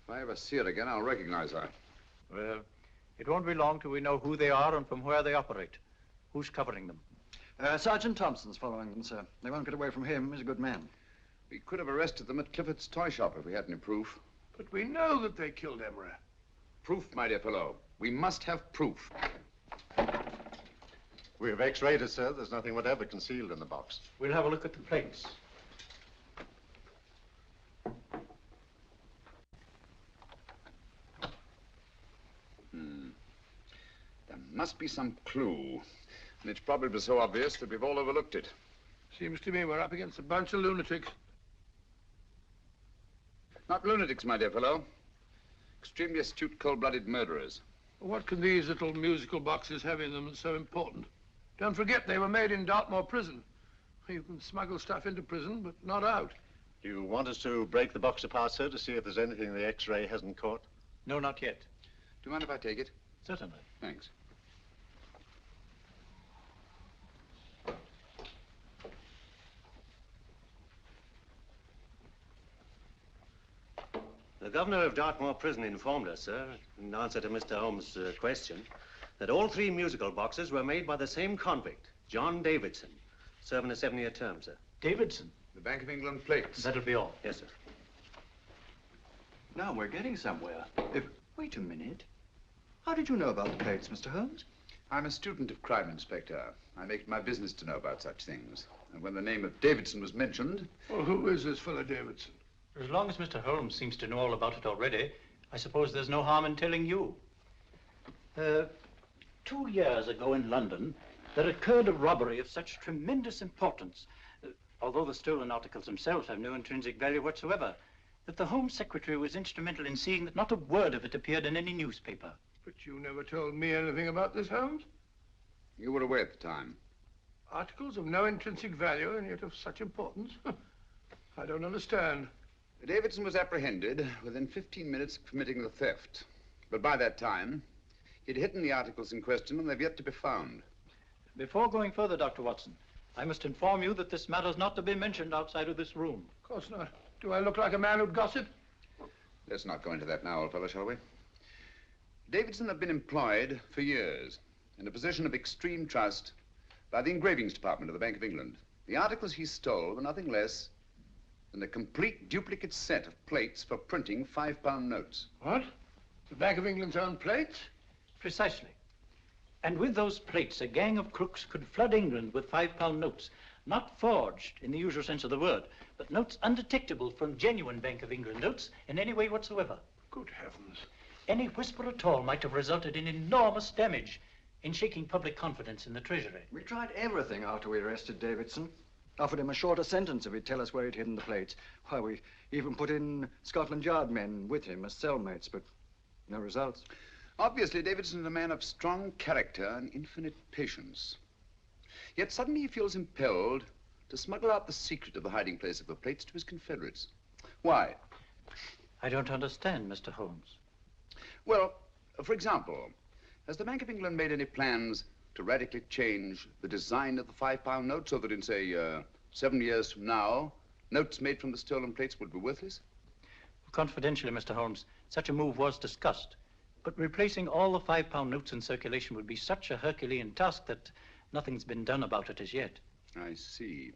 Speaker 10: If I ever see her again, I'll recognize her.
Speaker 16: Well, it won't be long till we know who they are and from where they operate. Who's covering them?
Speaker 17: Sergeant Thompson's following them, sir. They won't get away from him. He's a good man.
Speaker 10: We could have arrested them at Clifford's toy shop if we had any proof.
Speaker 9: But we know that they killed Emery.
Speaker 10: Proof, my dear fellow. We must have proof.
Speaker 18: We have x-rayed it, sir. There's nothing whatever concealed in the box.
Speaker 16: We'll have a look at the plates.
Speaker 10: There must be some clue. And it's probably so obvious that we've all overlooked it.
Speaker 9: Seems to me we're up against a bunch of lunatics.
Speaker 10: Not lunatics, my dear fellow. Extremely astute, cold-blooded murderers.
Speaker 9: What can these little musical boxes have in them that's so important? Don't forget, they were made in Dartmoor prison. You can smuggle stuff into prison, but not out.
Speaker 18: Do you want us to break the box apart, sir, to see if there's anything the x-ray hasn't caught?
Speaker 16: No, not yet.
Speaker 10: Do you mind if I take it?
Speaker 16: Certainly.
Speaker 10: Thanks.
Speaker 19: The governor of Dartmoor Prison informed us, sir, in answer to Mr. Holmes' question, that all 3 musical boxes were made by the same convict, John Davidson, serving a 7-year term, sir.
Speaker 16: Davidson?
Speaker 10: The Bank of England plates.
Speaker 16: That'll be all.
Speaker 19: Yes, sir.
Speaker 17: Now we're getting somewhere. Wait a minute. How did you know about the plates, Mr. Holmes?
Speaker 10: I'm a student of crime, Inspector. I make it my business to know about such things. And when the name of Davidson was mentioned...
Speaker 9: Well, who is this fellow Davidson?
Speaker 16: As long as Mr. Holmes seems to know all about it already, I suppose there's no harm in telling you. 2 years ago in London, there occurred a robbery of such tremendous importance, although the stolen articles themselves have no intrinsic value whatsoever, that the Home Secretary was instrumental in seeing that not a word of it appeared in any newspaper.
Speaker 9: But you never told me anything about this, Holmes.
Speaker 10: You were away at the time.
Speaker 9: Articles of no intrinsic value and yet of such importance? I don't understand.
Speaker 10: Davidson was apprehended within 15 minutes of committing the theft. But by that time, he'd hidden the articles in question and they've yet to be found.
Speaker 16: Before going further, Dr. Watson, I must inform you that this matter's not to be mentioned outside of this room.
Speaker 9: Of course not. Do I look like a man who'd gossip?
Speaker 10: Let's not go into that now, old fellow, shall we? Davidson had been employed for years in a position of extreme trust by the engravings department of the Bank of England. The articles he stole were nothing less than a complete duplicate set of plates for printing £5 notes.
Speaker 9: What? The Bank of England's own plates?
Speaker 16: Precisely. And with those plates, a gang of crooks could flood England with £5 notes, not forged in the usual sense of the word, but notes undetectable from genuine Bank of England notes in any way whatsoever.
Speaker 9: Good heavens.
Speaker 16: Any whisper at all might have resulted in enormous damage in shaking public confidence in the Treasury.
Speaker 20: We tried everything after we arrested Davidson. Offered him a shorter sentence if he'd tell us where he'd hidden the plates. Why, we even put in Scotland Yard men with him as cellmates, but no results.
Speaker 10: Obviously, Davidson's a man of strong character and infinite patience. Yet suddenly he feels impelled to smuggle out the secret of the hiding place of the plates to his confederates. Why?
Speaker 16: I don't understand, Mr. Holmes.
Speaker 10: Well, for example, has the Bank of England made any plans to radically change the design of the £5 note so that in, say, 7 years from now, notes made from the stolen plates would be worthless?
Speaker 16: Confidentially, Mr. Holmes, such a move was discussed. But replacing all the £5 notes in circulation would be such a Herculean task that nothing's been done about it as yet.
Speaker 10: I see.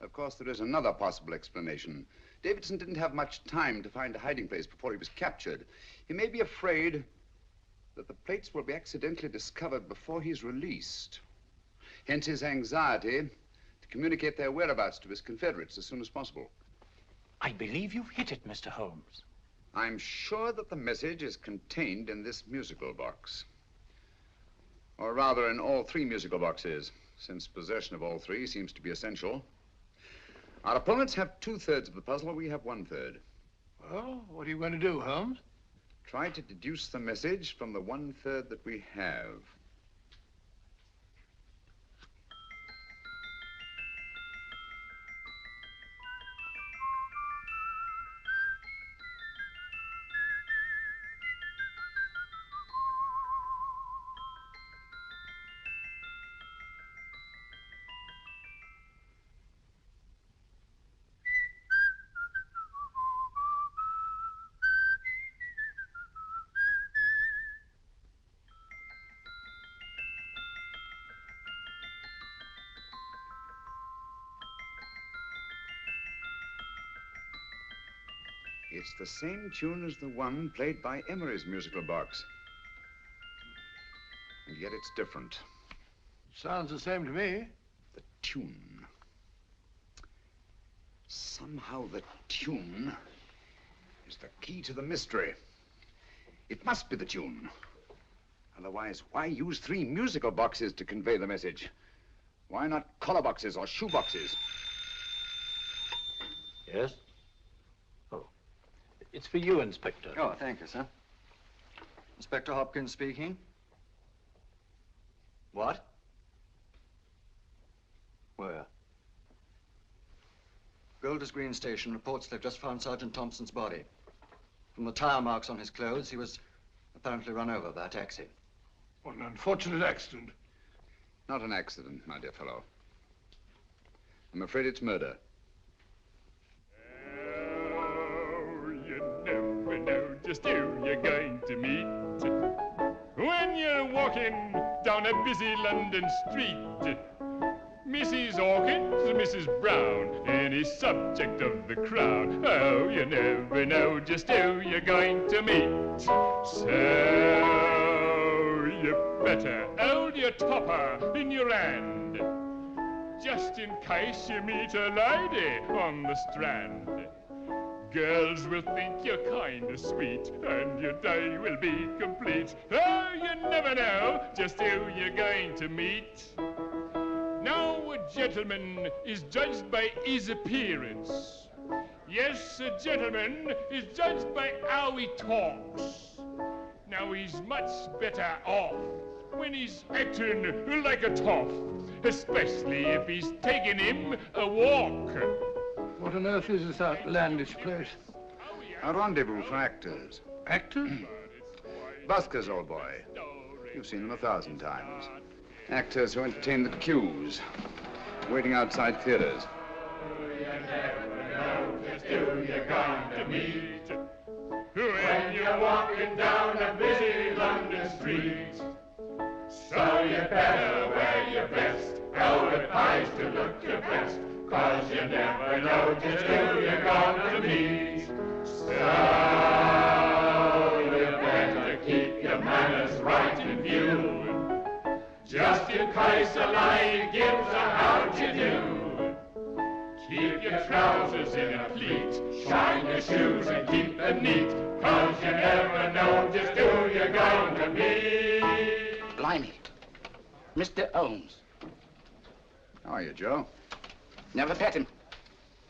Speaker 10: Of course, there is another possible explanation. Davidson didn't have much time to find a hiding place before he was captured. He may be afraid that the plates will be accidentally discovered before he's released. Hence his anxiety to communicate their whereabouts to his confederates as soon as possible.
Speaker 16: I believe you've hit it, Mr. Holmes.
Speaker 10: I'm sure that the message is contained in this musical box. Or rather, in all 3 musical boxes, since possession of all 3 seems to be essential. Our opponents have 2/3 of the puzzle, we have 1/3.
Speaker 9: Well, what are you going to do, Holmes?
Speaker 10: Try to deduce the message from the 1/3 that we have. It's the same tune as the one played by Emery's musical box. And yet it's different.
Speaker 9: Sounds the same to me.
Speaker 10: The tune. Somehow the tune is the key to the mystery. It must be the tune. Otherwise, why use 3 musical boxes to convey the message? Why not collar boxes or shoe boxes?
Speaker 16: Yes? It's for you, Inspector.
Speaker 20: Oh, thank you, sir. Inspector Hopkins speaking. What? Where? Golders Green Station reports they've just found Sergeant Thompson's body. From the tire marks on his clothes, he was apparently run over by a taxi.
Speaker 9: What an unfortunate accident.
Speaker 10: Not an accident, my dear fellow. I'm afraid it's murder.
Speaker 21: Never know just who you're going to meet when you're walking down a busy London street. Mrs. Hawkins, Mrs. Brown, any subject of the crowd. Oh, you never know just who you're going to meet. So you better hold your topper in your hand, just in case you meet a lady on the Strand. Girls will think you're kind of sweet, and your day will be complete. Oh, you never know just who you're going to meet. Now, a gentleman is judged by his appearance. Yes, a gentleman is judged by how he talks. Now, he's much better off when he's acting like a toff, especially if he's taking him a walk.
Speaker 9: What on earth is this outlandish place?
Speaker 10: A rendezvous for actors.
Speaker 9: Actors?
Speaker 10: Buskers, old boy. You've seen them 1,000 times. Actors who entertain the queues, waiting outside theaters.
Speaker 21: Who you're going to meet when you're walking down a busy London street. So you better wear your best, velvet ties to look your best, 'cause you never know just who you're going to meet. So you better keep your manners right in view, just in case a lie gives a how'd you do. Keep your trousers in a pleat, shine your shoes and keep them neat, 'cause you never know just who you're going to meet.
Speaker 7: Blimey. Mr. Holmes.
Speaker 10: How are you, Joe?
Speaker 7: Never met him.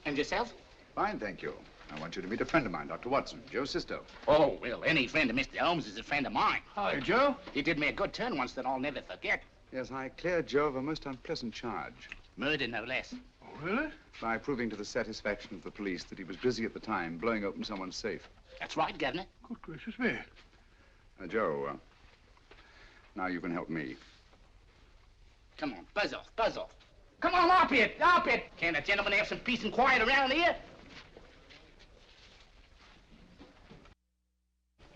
Speaker 7: And yourself?
Speaker 10: Fine, thank you. I want you to meet a friend of mine, Dr. Watson, Joe's sister.
Speaker 7: Oh, well, any friend of Mr. Holmes is a friend of mine.
Speaker 10: Hi, Joe.
Speaker 7: He did me a good turn once that I'll never forget.
Speaker 10: Yes, I cleared Joe of a most unpleasant charge.
Speaker 7: Murder, no less.
Speaker 10: Oh, really? By proving to the satisfaction of the police that he was busy at the time blowing open someone's safe.
Speaker 7: That's right, Governor.
Speaker 9: Good gracious me.
Speaker 10: Joe, now you can help me.
Speaker 7: Come on, buzz off, buzz off. Come on, up it, up it. Can't a gentleman have some peace and quiet around here?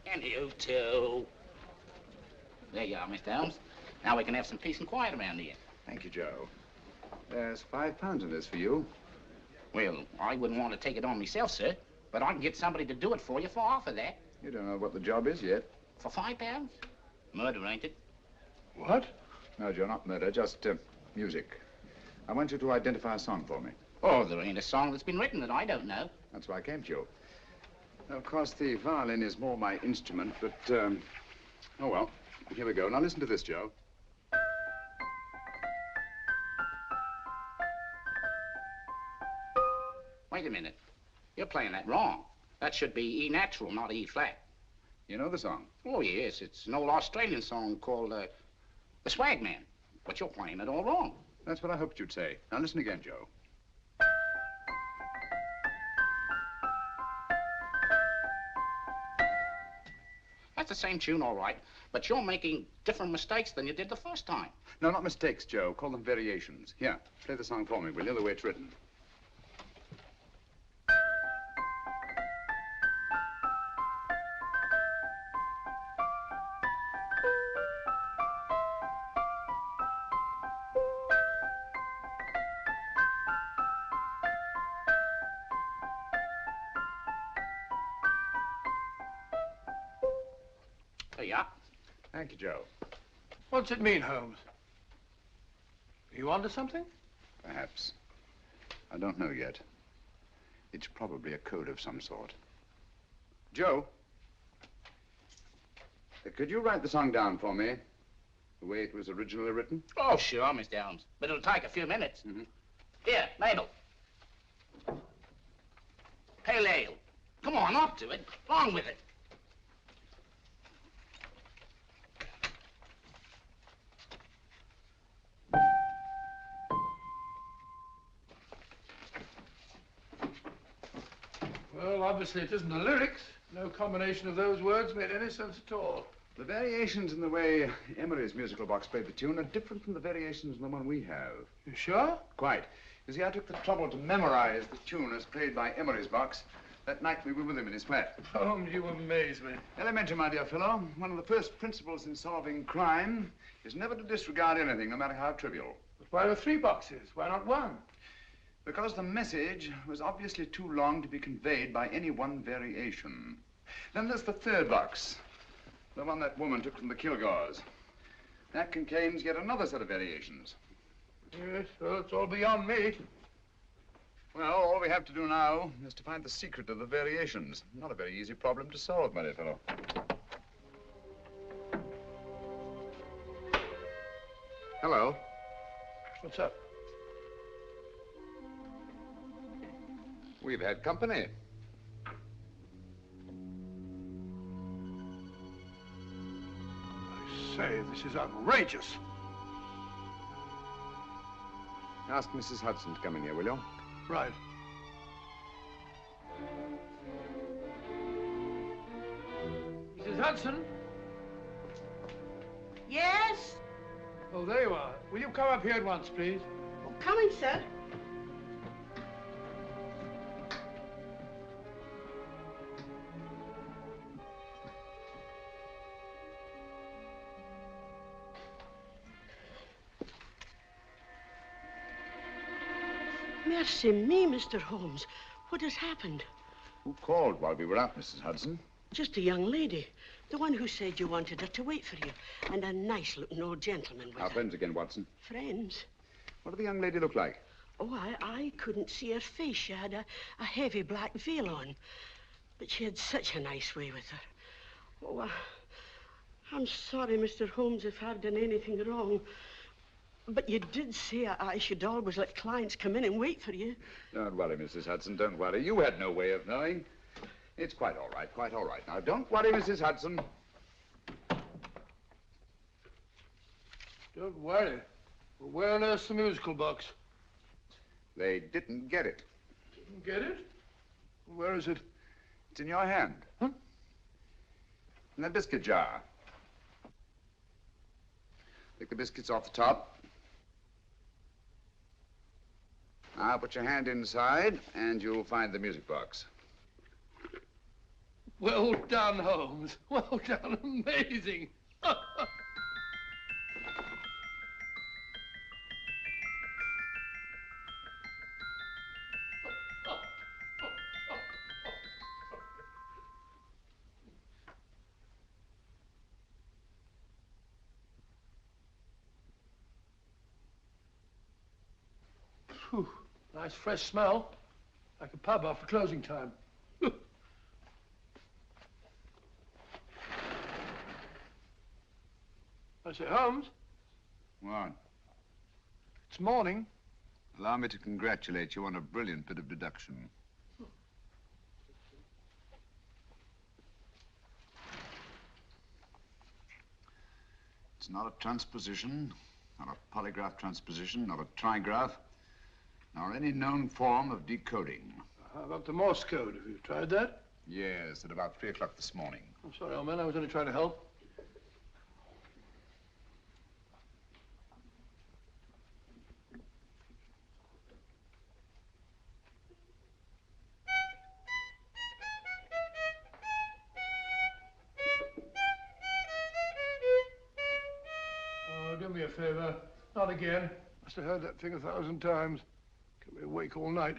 Speaker 7: And you too. There you are, Mr. Holmes. Now we can have some peace and quiet around here.
Speaker 10: Thank you, Joe. There's £5 in this for you.
Speaker 7: Well, I wouldn't want to take it on myself, sir, but I can get somebody to do it for you for half of that.
Speaker 10: You don't know what the job is yet.
Speaker 7: For £5? Murder, ain't it?
Speaker 10: What? No, Joe, not murder, just music. I want you to identify a song for me.
Speaker 7: Oh, there ain't a song that's been written that I don't know.
Speaker 10: That's why I came to you. Of course, the violin is more my instrument, but, oh, well, here we go. Now, listen to this, Joe.
Speaker 7: Wait a minute. You're playing that wrong. That should be E natural, not E flat.
Speaker 10: You know the song?
Speaker 7: Oh, yes. It's an old Australian song called, The Swag Man. But you're playing it all wrong.
Speaker 10: That's what I hoped you'd say. Now, listen again, Joe.
Speaker 7: That's the same tune, all right, but you're making different mistakes than you did the first time.
Speaker 10: No, not mistakes, Joe. Call them variations. Here, play the song for me, will you, the way it's written.
Speaker 7: There you are.
Speaker 10: Thank you, Joe.
Speaker 9: What's it mean, Holmes? Are you onto something?
Speaker 10: Perhaps. I don't know yet. It's probably a code of some sort. Joe, could you write the song down for me, the way it was originally written?
Speaker 7: Oh, sure, Mr. Holmes. But it'll take a few minutes.
Speaker 10: Mm-hmm.
Speaker 7: Here, Mabel. Pale ale. Come on, up to it. Along with it.
Speaker 9: Well, obviously it isn't the lyrics. No combination of those words made any sense at all.
Speaker 10: The variations in the way Emery's musical box played the tune are different from the variations in the one we have.
Speaker 9: You sure?
Speaker 10: Quite. You see, I took the trouble to memorize the tune as played by Emery's box that night we were with him in his flat.
Speaker 9: Holmes, you amaze me.
Speaker 10: Elementary, my dear fellow. One of the first principles in solving crime is never to disregard anything, no matter how trivial.
Speaker 9: But why were 3 boxes? Why not 1?
Speaker 10: Because the message was obviously too long to be conveyed by any one variation. Then there's the 3rd box, the one that woman took from the Kilgores. That contains yet another set of variations.
Speaker 9: Yes, well, it's all beyond me.
Speaker 10: Well, all we have to do now is to find the secret of the variations. Not a very easy problem to solve, my dear fellow. Hello.
Speaker 9: What's up?
Speaker 10: We've had company.
Speaker 9: I say, this is outrageous.
Speaker 10: Ask Mrs. Hudson to come in here, will you?
Speaker 9: Right. Hudson?
Speaker 2: Yes?
Speaker 9: Oh, there you are. Will you come up here at once, please?
Speaker 2: Oh, coming, sir. Mercy me, Mr. Holmes. What has happened?
Speaker 10: Who called while we were out, Mrs. Hudson?
Speaker 2: Just a young lady. The one who said you wanted her to wait for you. And a nice-looking old gentleman with
Speaker 10: Our
Speaker 2: her.
Speaker 10: friends again, Watson.
Speaker 2: Friends?
Speaker 10: What did the young lady look like?
Speaker 2: Oh, I couldn't see her face. She had a heavy black veil on. But she had such a nice way with her. Oh, I'm sorry, Mr. Holmes, if I've done anything wrong. But you did say I should always let clients come in and wait for you.
Speaker 10: Don't worry, Mrs. Hudson, don't worry. You had no way of knowing. It's quite all right, quite all right. Now, don't worry, Mrs. Hudson.
Speaker 9: Don't worry. Well, where on earth's the musical box?
Speaker 10: They didn't get it.
Speaker 9: Didn't get it? Where is it?
Speaker 10: It's in your hand.
Speaker 9: Huh?
Speaker 10: In that biscuit jar. Take the biscuits off the top. Now put your hand inside, and you'll find the music box.
Speaker 9: Well done, Holmes. Well done. Amazing. Phew. Nice fresh smell. Like a pub after closing time. I say, Holmes,
Speaker 10: What?
Speaker 9: it's morning.
Speaker 10: Allow me to congratulate you on a brilliant bit of deduction. It's not a transposition, not a polygraph transposition, not a trigraph, nor any known form of decoding.
Speaker 9: How about the Morse code? Have you tried that?
Speaker 10: Yes, at about 3 o'clock this morning.
Speaker 9: I'm sorry, old man. I was only trying to help. Oh, do me a favor. Not again. Must have heard that thing 1,000 times. Kept me awake all night.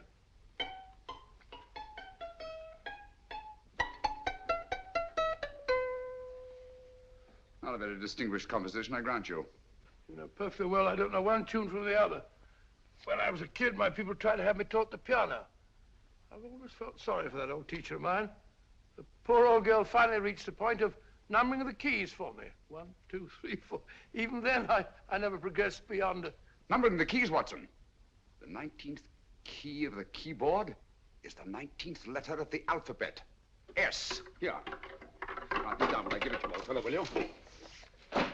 Speaker 10: Not a very distinguished composition, I grant you.
Speaker 9: You know perfectly well I don't know one tune from the other. When I was a kid, my people tried to have me taught the piano. I've always felt sorry for that old teacher of mine. The poor old girl finally reached the point of numbering the keys for me. 1, 2, 3, 4. Even then, I never progressed beyond it.
Speaker 10: Numbering the keys, Watson. The 19th key of the keyboard is the 19th letter of the alphabet. S. Here. Write me down when I give it to you, old fellow, will you? The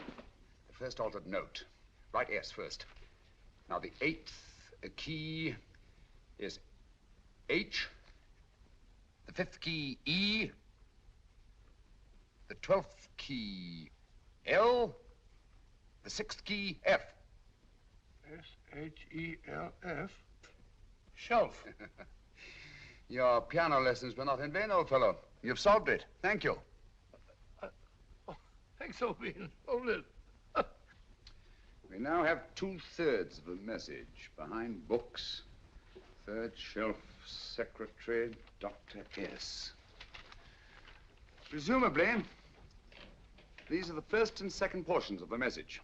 Speaker 10: first altered note. Write S first. Now, the 8th key is H. The 5th key, E. The 12th key, L. The 6th key, F.
Speaker 9: S-H-E-L-F. Shelf.
Speaker 10: Your piano lessons were not in vain, old fellow. You've solved it. Thank you.
Speaker 9: Thanks, old bean. Hold it.
Speaker 10: We now have 2/3 of the message. Behind books, third shelf, secretary, Dr. S. Presumably, these are the first and second portions of the message.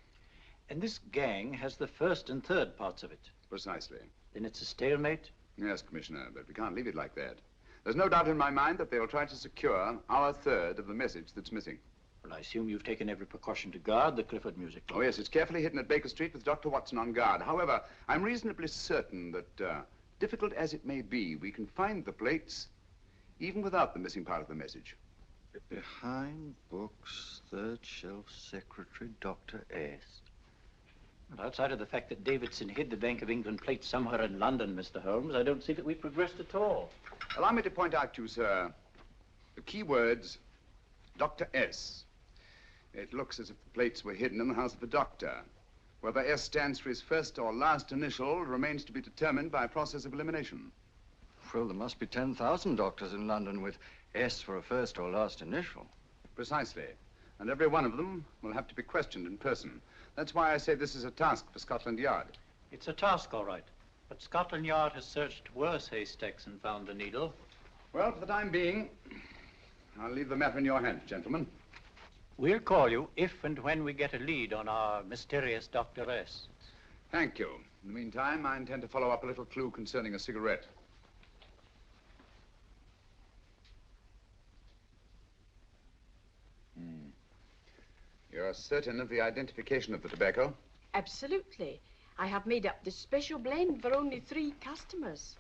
Speaker 16: And this gang has the first and third parts of it.
Speaker 10: Precisely.
Speaker 16: Then it's a stalemate?
Speaker 10: Yes, Commissioner, but we can't leave it like that. There's no doubt in my mind that they'll try to secure our third of the message that's missing.
Speaker 16: Well, I assume you've taken every precaution to guard the Clifford music box.
Speaker 10: Oh, yes, it's carefully hidden at Baker Street with Dr. Watson on guard. However, I'm reasonably certain that, difficult as it may be, we can find the plates even without the missing part of the message.
Speaker 20: Behind books, third shelf, secretary, Dr. S.
Speaker 16: Well, outside of the fact that Davidson hid the Bank of England plate somewhere in London, Mr. Holmes, I don't see that we've progressed at all.
Speaker 10: Allow me to point out to you, sir, the key words Dr. S. It looks as if the plates were hidden in the house of the doctor. Whether S stands for his first or last initial remains to be determined by a process of elimination.
Speaker 20: Well, there must be 10,000 doctors in London with S for a first or last initial.
Speaker 10: Precisely. And every one of them will have to be questioned in person. That's why I say this is a task for Scotland Yard.
Speaker 16: It's a task, all right. But Scotland Yard has searched worse haystacks and found the needle.
Speaker 10: Well, for the time being, I'll leave the matter in your hands, gentlemen.
Speaker 16: We'll call you if and when we get a lead on our mysterious Dr. S.
Speaker 10: Thank you. In the meantime, I intend to follow up a little clue concerning a cigarette. You're certain of the identification of the tobacco?
Speaker 2: Absolutely. I have made up this special blend for only 3 customers.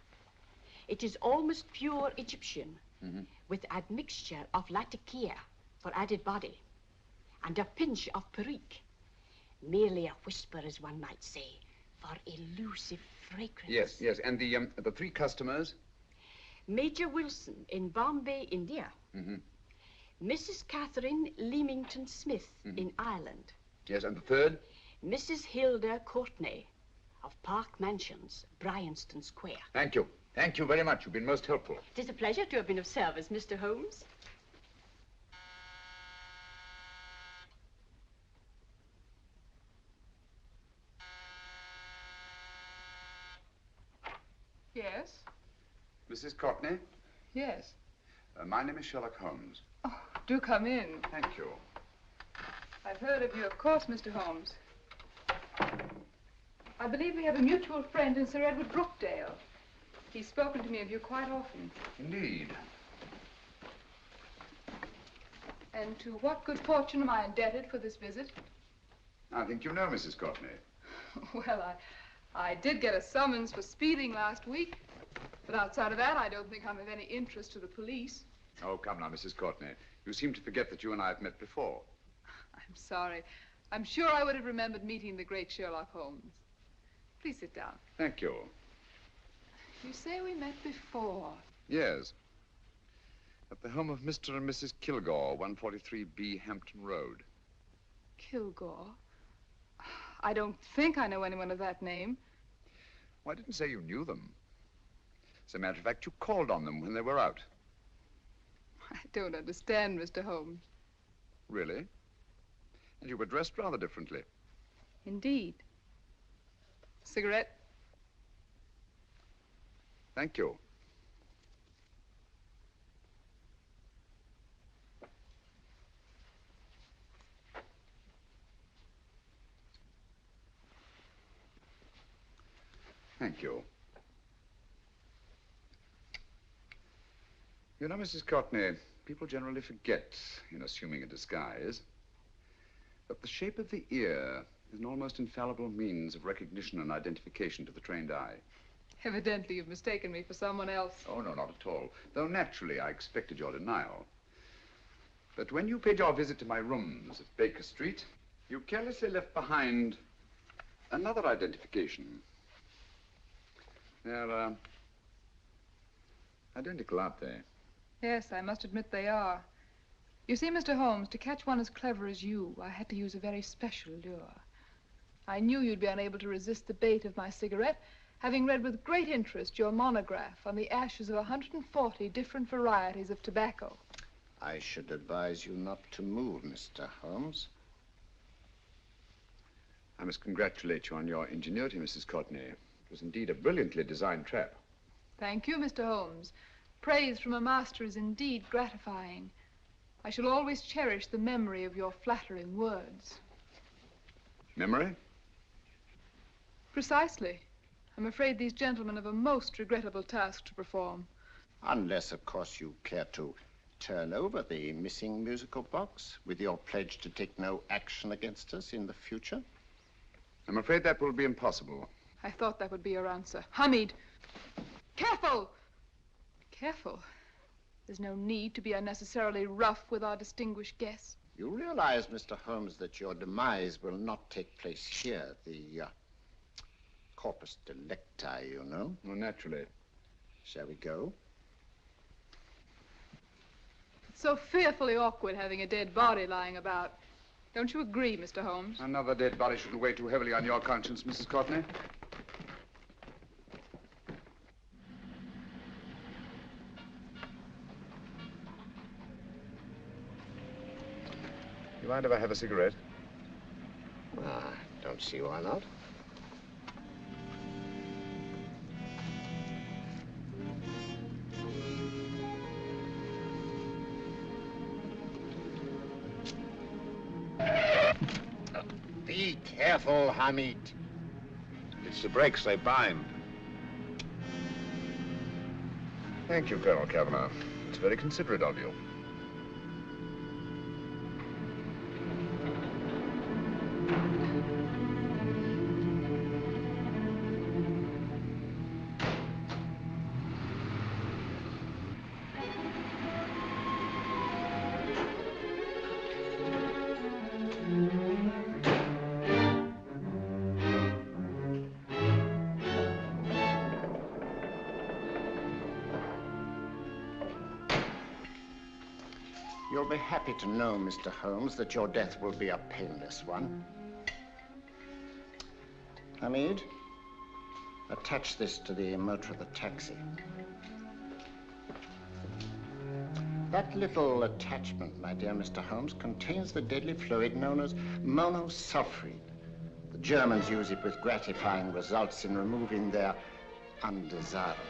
Speaker 2: It is almost pure Egyptian, with admixture of latakia for added body, and a pinch of perique. Merely a whisper, as one might say, for elusive fragrance.
Speaker 10: Yes, yes. And the 3 customers?
Speaker 2: Major Wilson in Bombay, India. Mrs. Catherine Leamington Smith in Ireland.
Speaker 10: Yes, and the 3rd?
Speaker 2: Mrs. Hilda Courtney of Park Mansions, Bryanston Square.
Speaker 10: Thank you. Thank you very much. You've been most helpful.
Speaker 2: It is a pleasure to have been of service, Mr. Holmes.
Speaker 12: Yes?
Speaker 10: Mrs. Courtney?
Speaker 12: Yes.
Speaker 10: My name is Sherlock Holmes.
Speaker 12: Oh, do come in.
Speaker 10: Thank you.
Speaker 12: I've heard of you, of course, Mr. Holmes. I believe we have a mutual friend in Sir Edward Brookdale. He's spoken to me of you quite often.
Speaker 10: Indeed.
Speaker 12: And to what good fortune am I indebted for this visit?
Speaker 10: I think you know Mrs. Courtney.
Speaker 12: Well, I did get a summons for speeding last week. But outside of that, I don't think I'm of any interest to the police.
Speaker 10: Oh, come now, Mrs. Courtney. You seem to forget that you and I have met before.
Speaker 12: I'm sorry. I'm sure I would have remembered meeting the great Sherlock Holmes. Please sit down.
Speaker 10: Thank you.
Speaker 12: You say we met before.
Speaker 10: Yes. At the home of Mr. and Mrs. Kilgore, 143B Hampton Road.
Speaker 12: Kilgore? I don't think I know anyone of that name.
Speaker 10: Well, I didn't say you knew them. As a matter of fact, you called on them when they were out.
Speaker 12: I don't understand, Mr. Holmes.
Speaker 10: Really? And you were dressed rather differently.
Speaker 12: Indeed. Cigarette?
Speaker 10: Thank you. Thank you. You know, Mrs. Courtney, people generally forget, in assuming a disguise, that the shape of the ear is an almost infallible means of recognition and identification to the trained eye.
Speaker 12: Evidently, you've mistaken me for someone else.
Speaker 10: Oh, no, not at all. Though naturally, I expected your denial. But when you paid your visit to my rooms at Baker Street, you carelessly left behind another identification. They're, identical, aren't they?
Speaker 12: Yes, I must admit they are. You see, Mr. Holmes, to catch one as clever as you, I had to use a very special lure. I knew you'd be unable to resist the bait of my cigarette, having read with great interest your monograph on the ashes of 140 different varieties of tobacco.
Speaker 7: I should advise you not to move, Mr. Holmes.
Speaker 10: I must congratulate you on your ingenuity, Mrs. Courtney. It was indeed a brilliantly designed trap.
Speaker 12: Thank you, Mr. Holmes. Praise from a master is indeed gratifying. I shall always cherish the memory of your flattering words.
Speaker 10: Memory?
Speaker 12: Precisely. I'm afraid these gentlemen have a most regrettable task to perform.
Speaker 7: Unless, of course, you care to turn over the missing musical box with your pledge to take no action against us in the future.
Speaker 10: I'm afraid that will be impossible.
Speaker 12: I thought that would be your answer. Hamid! Careful! Careful. There's no need to be unnecessarily rough with our distinguished guest.
Speaker 7: You realize, Mr. Holmes, that your demise will not take place here. The corpus delicti, you know.
Speaker 10: Well, naturally.
Speaker 7: Shall we go?
Speaker 12: It's so fearfully awkward having a dead body lying about. Don't you agree, Mr. Holmes?
Speaker 10: Another dead body shouldn't weigh too heavily on your conscience, Mrs. Courtney. You mind if I have a cigarette?
Speaker 7: Don't see why not. Be careful, Hamid.
Speaker 10: It's the brakes, they bind. Thank you, Colonel Cavanaugh. It's very considerate of you.
Speaker 7: You'll be happy to know, Mr. Holmes, that your death will be a painless one. Hamid, attach this to the motor of the taxi. That little attachment, my dear Mr. Holmes, contains the deadly fluid known as monosulfide. The Germans use it with gratifying results in removing their undesirables.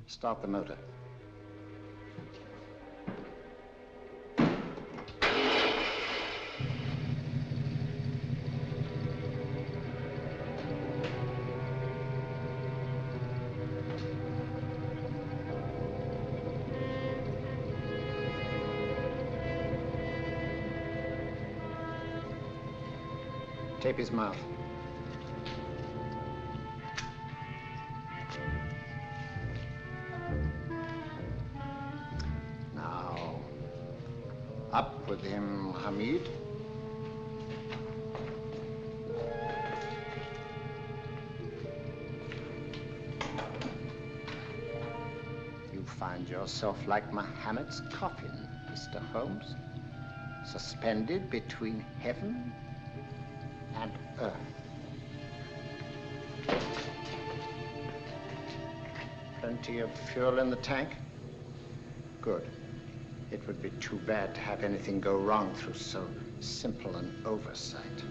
Speaker 7: Start the motor. Tape his mouth. Now, up with him, Hamid. You find yourself like Muhammad's coffin, Mr. Holmes, suspended between heaven and earth. Plenty of fuel in the tank? Good. It would be too bad to have anything go wrong through so simple an oversight.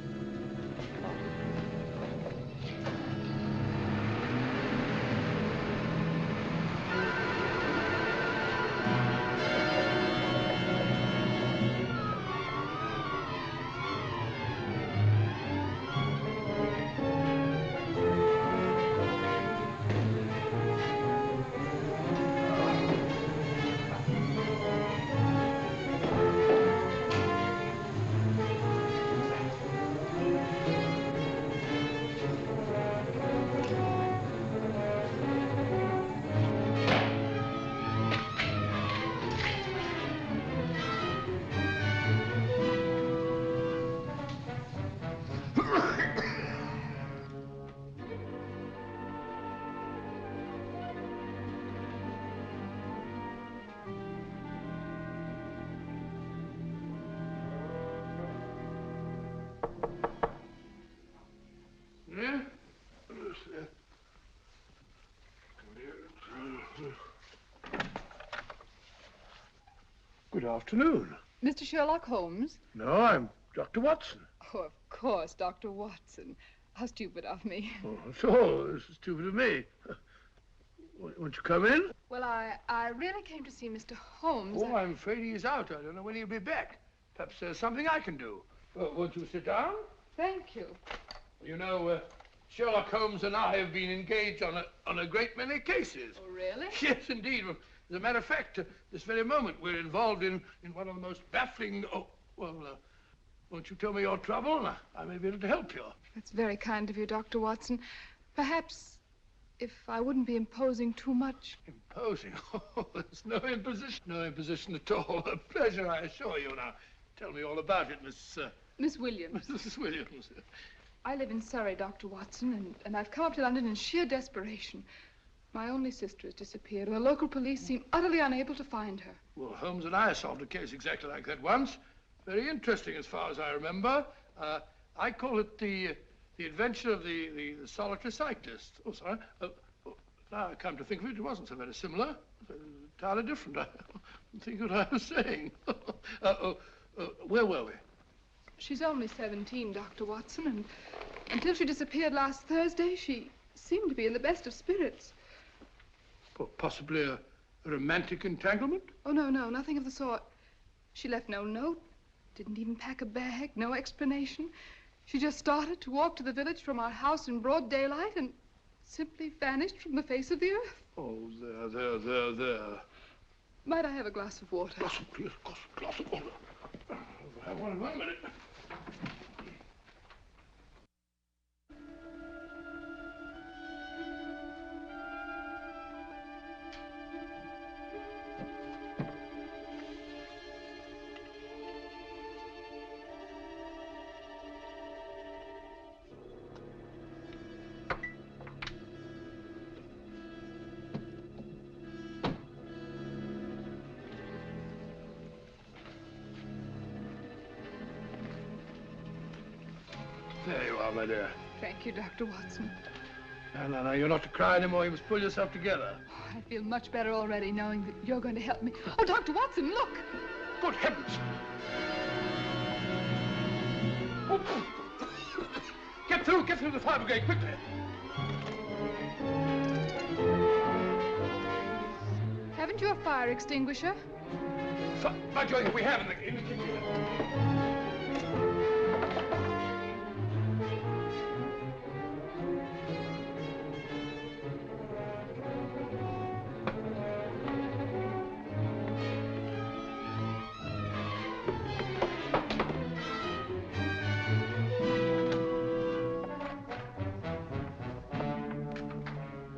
Speaker 9: Good afternoon.
Speaker 12: Mr. Sherlock Holmes?
Speaker 9: No, I'm Dr. Watson.
Speaker 12: Oh, of course, Dr. Watson. How stupid of me.
Speaker 9: Oh, so this is stupid of me. Won't you come in?
Speaker 12: Well, I really came to see Mr. Holmes.
Speaker 9: Oh, I'm afraid he's out. I don't know when he'll be back. Perhaps there's something I can do. Won't you sit down?
Speaker 12: Thank you.
Speaker 9: You know, Sherlock Holmes and I have been engaged on a great many cases.
Speaker 12: Oh, really?
Speaker 9: Yes, indeed. As a matter of fact, this very moment, we're involved in one of the most baffling... Oh, well, won't you tell me your trouble? I may be able to help you.
Speaker 12: That's very kind of you, Dr. Watson. Perhaps if I wouldn't be imposing too much.
Speaker 9: Imposing? Oh, there's no imposition. No imposition at all. A pleasure, I assure you. Now, tell me all about it,
Speaker 12: Miss Williams.
Speaker 9: Mrs. Williams.
Speaker 12: I live in Surrey, Dr. Watson, and I've come up to London in sheer desperation. My only sister has disappeared, and the local police seem utterly unable to find her.
Speaker 9: Well, Holmes and I solved a case exactly like that once. Very interesting as far as I remember. I call it the adventure of the solitary cyclist. Oh, sorry. Now I come to think of it, it wasn't so very similar. Entirely different. I don't think what I was saying. Where were we?
Speaker 12: She's only 17, Dr. Watson, and until she disappeared last Thursday, she seemed to be in the best of spirits.
Speaker 9: Well, possibly a romantic entanglement?
Speaker 12: Oh, no, nothing of the sort. She left no note, didn't even pack a bag, no explanation. She just started to walk to the village from our house in broad daylight and simply vanished from the face of the earth.
Speaker 9: Oh, there.
Speaker 12: Might I have a glass of water?
Speaker 9: Glass of water. Have one in 1 minute. There you are, my dear.
Speaker 12: Thank you, Dr. Watson.
Speaker 9: No, you're not to cry anymore. You must pull yourself together.
Speaker 12: Oh, I feel much better already knowing that you're going to help me. Oh, Dr. Watson, look!
Speaker 9: Good heavens! Oh. Get through the fire brigade, quickly.
Speaker 12: Haven't you a fire extinguisher?
Speaker 9: By Jove, we have in the kitchen.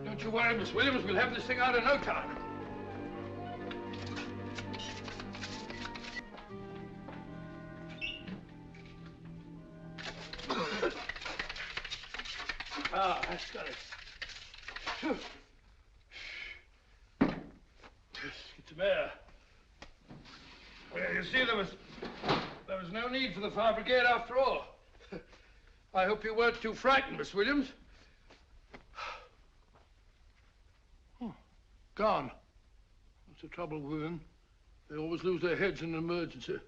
Speaker 9: Don't you worry, Miss Williams. We'll have this thing out in no time. That's got it. Get some air. Well, you see, there was no need for the fire brigade after all. I hope you weren't too frightened, Miss Williams. Oh, gone. That's the trouble with women. They always lose their heads in an emergency.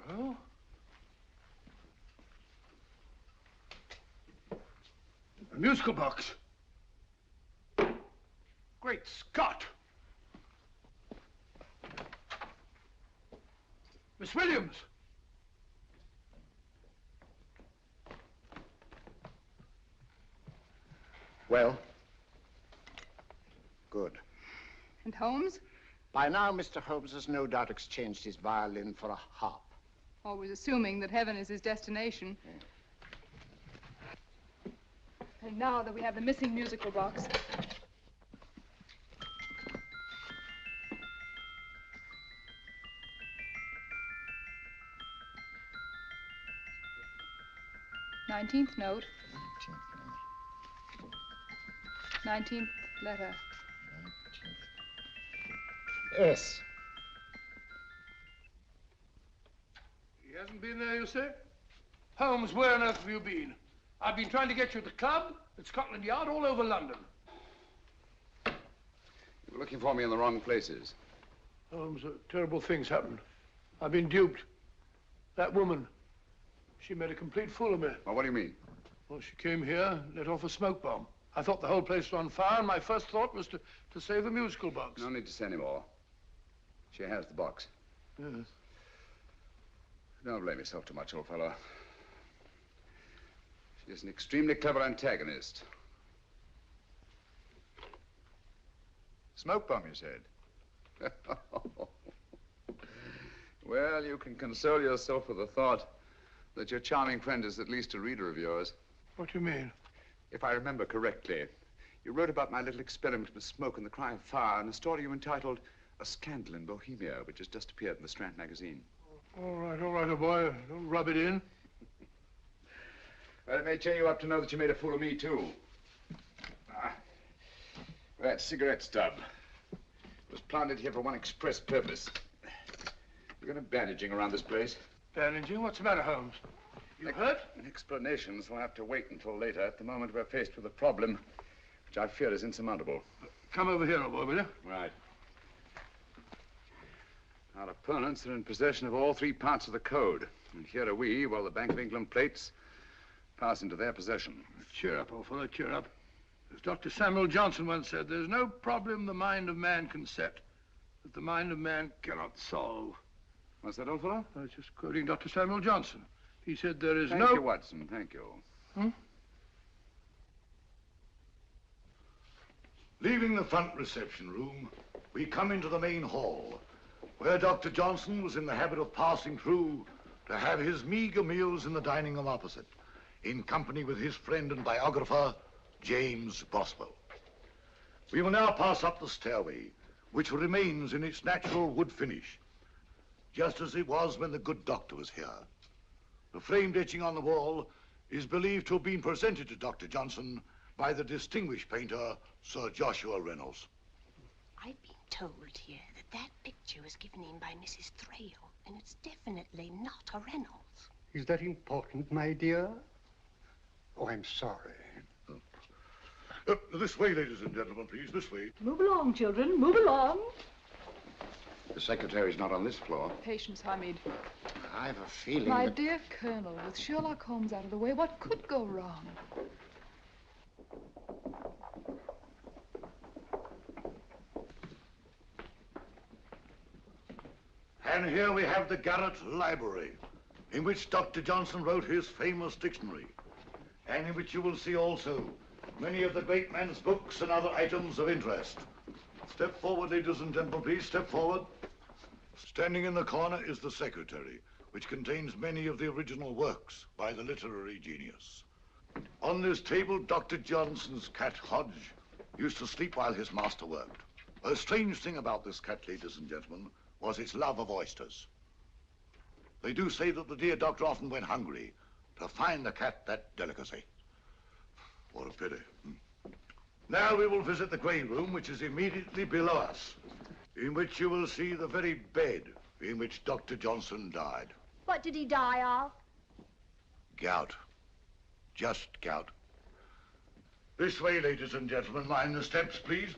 Speaker 9: Well... a musical box. Great Scott! Miss Williams!
Speaker 7: Well? Good.
Speaker 12: And Holmes?
Speaker 7: By now, Mr. Holmes has no doubt exchanged his violin for a harp.
Speaker 12: Always assuming that heaven is his destination. And now that we have the missing musical box. Nineteenth note. 19th letter.
Speaker 7: Yes.
Speaker 9: He hasn't been there, you say? Holmes, where on earth have you been? I've been trying to get you at the club, at Scotland Yard, all over London.
Speaker 10: You were looking for me in the wrong places.
Speaker 9: Holmes, terrible things happened. I've been duped. That woman, she made a complete fool of me.
Speaker 10: Well, what do you mean?
Speaker 9: Well, she came here, let off a smoke bomb. I thought the whole place was on fire, and my first thought was to save the musical box.
Speaker 10: No need to say any more. She has the box.
Speaker 9: Yes.
Speaker 10: Don't blame yourself too much, old fellow. She's an extremely clever antagonist.
Speaker 17: Smoke bomb, you said?
Speaker 10: Well, you can console yourself with the thought that your charming friend is at least a reader of yours.
Speaker 9: What do you mean?
Speaker 10: If I remember correctly, you wrote about my little experiment with smoke and the cry of fire in a story you entitled A Scandal in Bohemia, which has just appeared in the Strand magazine.
Speaker 9: All right, old boy. Don't rub it in.
Speaker 10: Well, it may cheer you up to know that you made a fool of me, too. That cigarette stub was planted here for one express purpose. We're going to bandaging around this place.
Speaker 9: Bandaging? What's the matter, Holmes? You hurt?
Speaker 10: Explanations will have to wait until later. At the moment, we're faced with a problem which I fear is insurmountable.
Speaker 9: Come over here, old boy, will you?
Speaker 10: Right. Our opponents are in possession of all 3 parts of the code. And here are we, while the Bank of England plates pass into their possession.
Speaker 9: Cheer up, old fellow, cheer up. As Dr. Samuel Johnson once said, there's no problem the mind of man can set that the mind of man cannot solve.
Speaker 10: What's that, old fellow?
Speaker 9: I was just quoting Dr. Samuel Johnson. He said there is
Speaker 10: Thank you, Watson. Thank you.
Speaker 6: Leaving the front reception room, we come into the main hall, where Dr. Johnson was in the habit of passing through to have his meager meals in the dining room opposite, in company with his friend and biographer, James Boswell. We will now pass up the stairway, which remains in its natural wood finish, just as it was when the good doctor was here. The framed etching on the wall is believed to have been presented to Dr. Johnson by the distinguished painter, Sir Joshua Reynolds.
Speaker 22: I've been told here that picture was given in by Mrs. Thrale, and it's definitely not a Reynolds.
Speaker 23: Is that important, my dear? Oh, I'm sorry.
Speaker 6: This way, ladies and gentlemen, please, this way.
Speaker 24: Move along, children, move along.
Speaker 10: The secretary's not on this floor.
Speaker 12: Patience, Hamid.
Speaker 10: I have a feeling
Speaker 12: My
Speaker 10: that...
Speaker 12: dear Colonel, with Sherlock Holmes out of the way, what could go wrong?
Speaker 6: And here we have the Garrett Library, in which Dr. Johnson wrote his famous dictionary, and in which you will see also many of the great man's books and other items of interest. Step forward, ladies and gentlemen, please, step forward. Standing in the corner is the secretary, which contains many of the original works by the literary genius. On this table, Dr. Johnson's cat, Hodge, used to sleep while his master worked. A strange thing about this cat, ladies and gentlemen, was its love of oysters. They do say that the dear doctor often went hungry to find the cat that delicacy. What a pity. Now we will visit the grey room, which is immediately below us, in which you will see the very bed in which Dr. Johnson died.
Speaker 24: What did he die of?
Speaker 6: Gout. Just gout. This way, ladies and gentlemen. Mind the steps, please.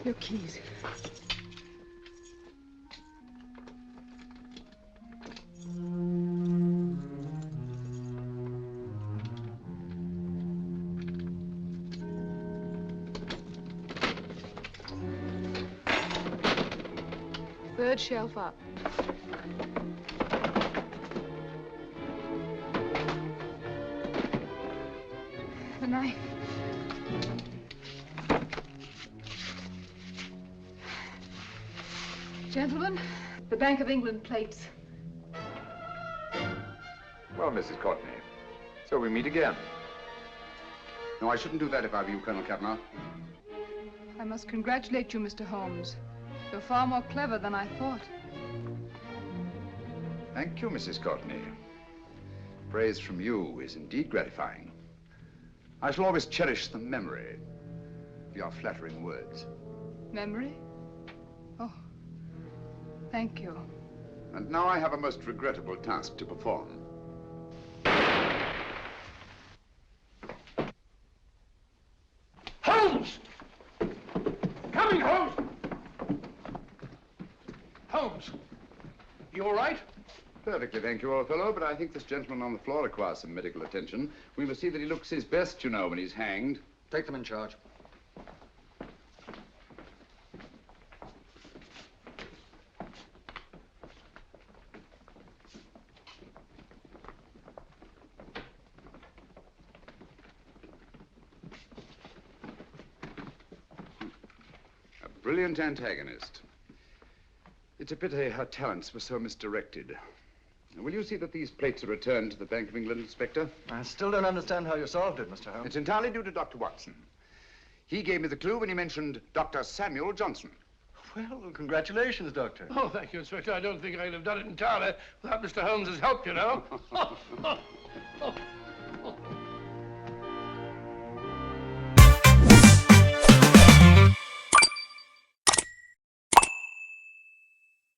Speaker 2: Your keys.
Speaker 12: Third shelf up. The knife. Gentlemen, the Bank of England plates.
Speaker 10: Well, Mrs. Courtney, so we meet again. No, I shouldn't do that if I were you, Colonel Kavanaugh.
Speaker 12: I must congratulate you, Mr. Holmes. You're far more clever than I thought.
Speaker 10: Thank you, Mrs. Courtney. Praise from you is indeed gratifying. I shall always cherish the memory of your flattering words.
Speaker 12: Memory? Oh, thank you.
Speaker 10: And now I have a most regrettable task to perform.
Speaker 9: Holmes! Coming, Holmes! Holmes, you all right?
Speaker 10: Perfectly, thank you, old fellow, but I think this gentleman on the floor requires some medical attention. We must see that he looks his best, you know, when he's hanged.
Speaker 20: Take them in charge.
Speaker 10: A brilliant antagonist. It's a pity her talents were so misdirected. Will you see that these plates are returned to the Bank of England, Inspector?
Speaker 20: I still don't understand how you solved it, Mr. Holmes.
Speaker 10: It's entirely due to Dr. Watson. He gave me the clue when he mentioned Dr. Samuel Johnson.
Speaker 20: Well, congratulations, Doctor.
Speaker 9: Oh, thank you, Inspector. I don't think I'd have done it entirely without Mr. Holmes's help, you know.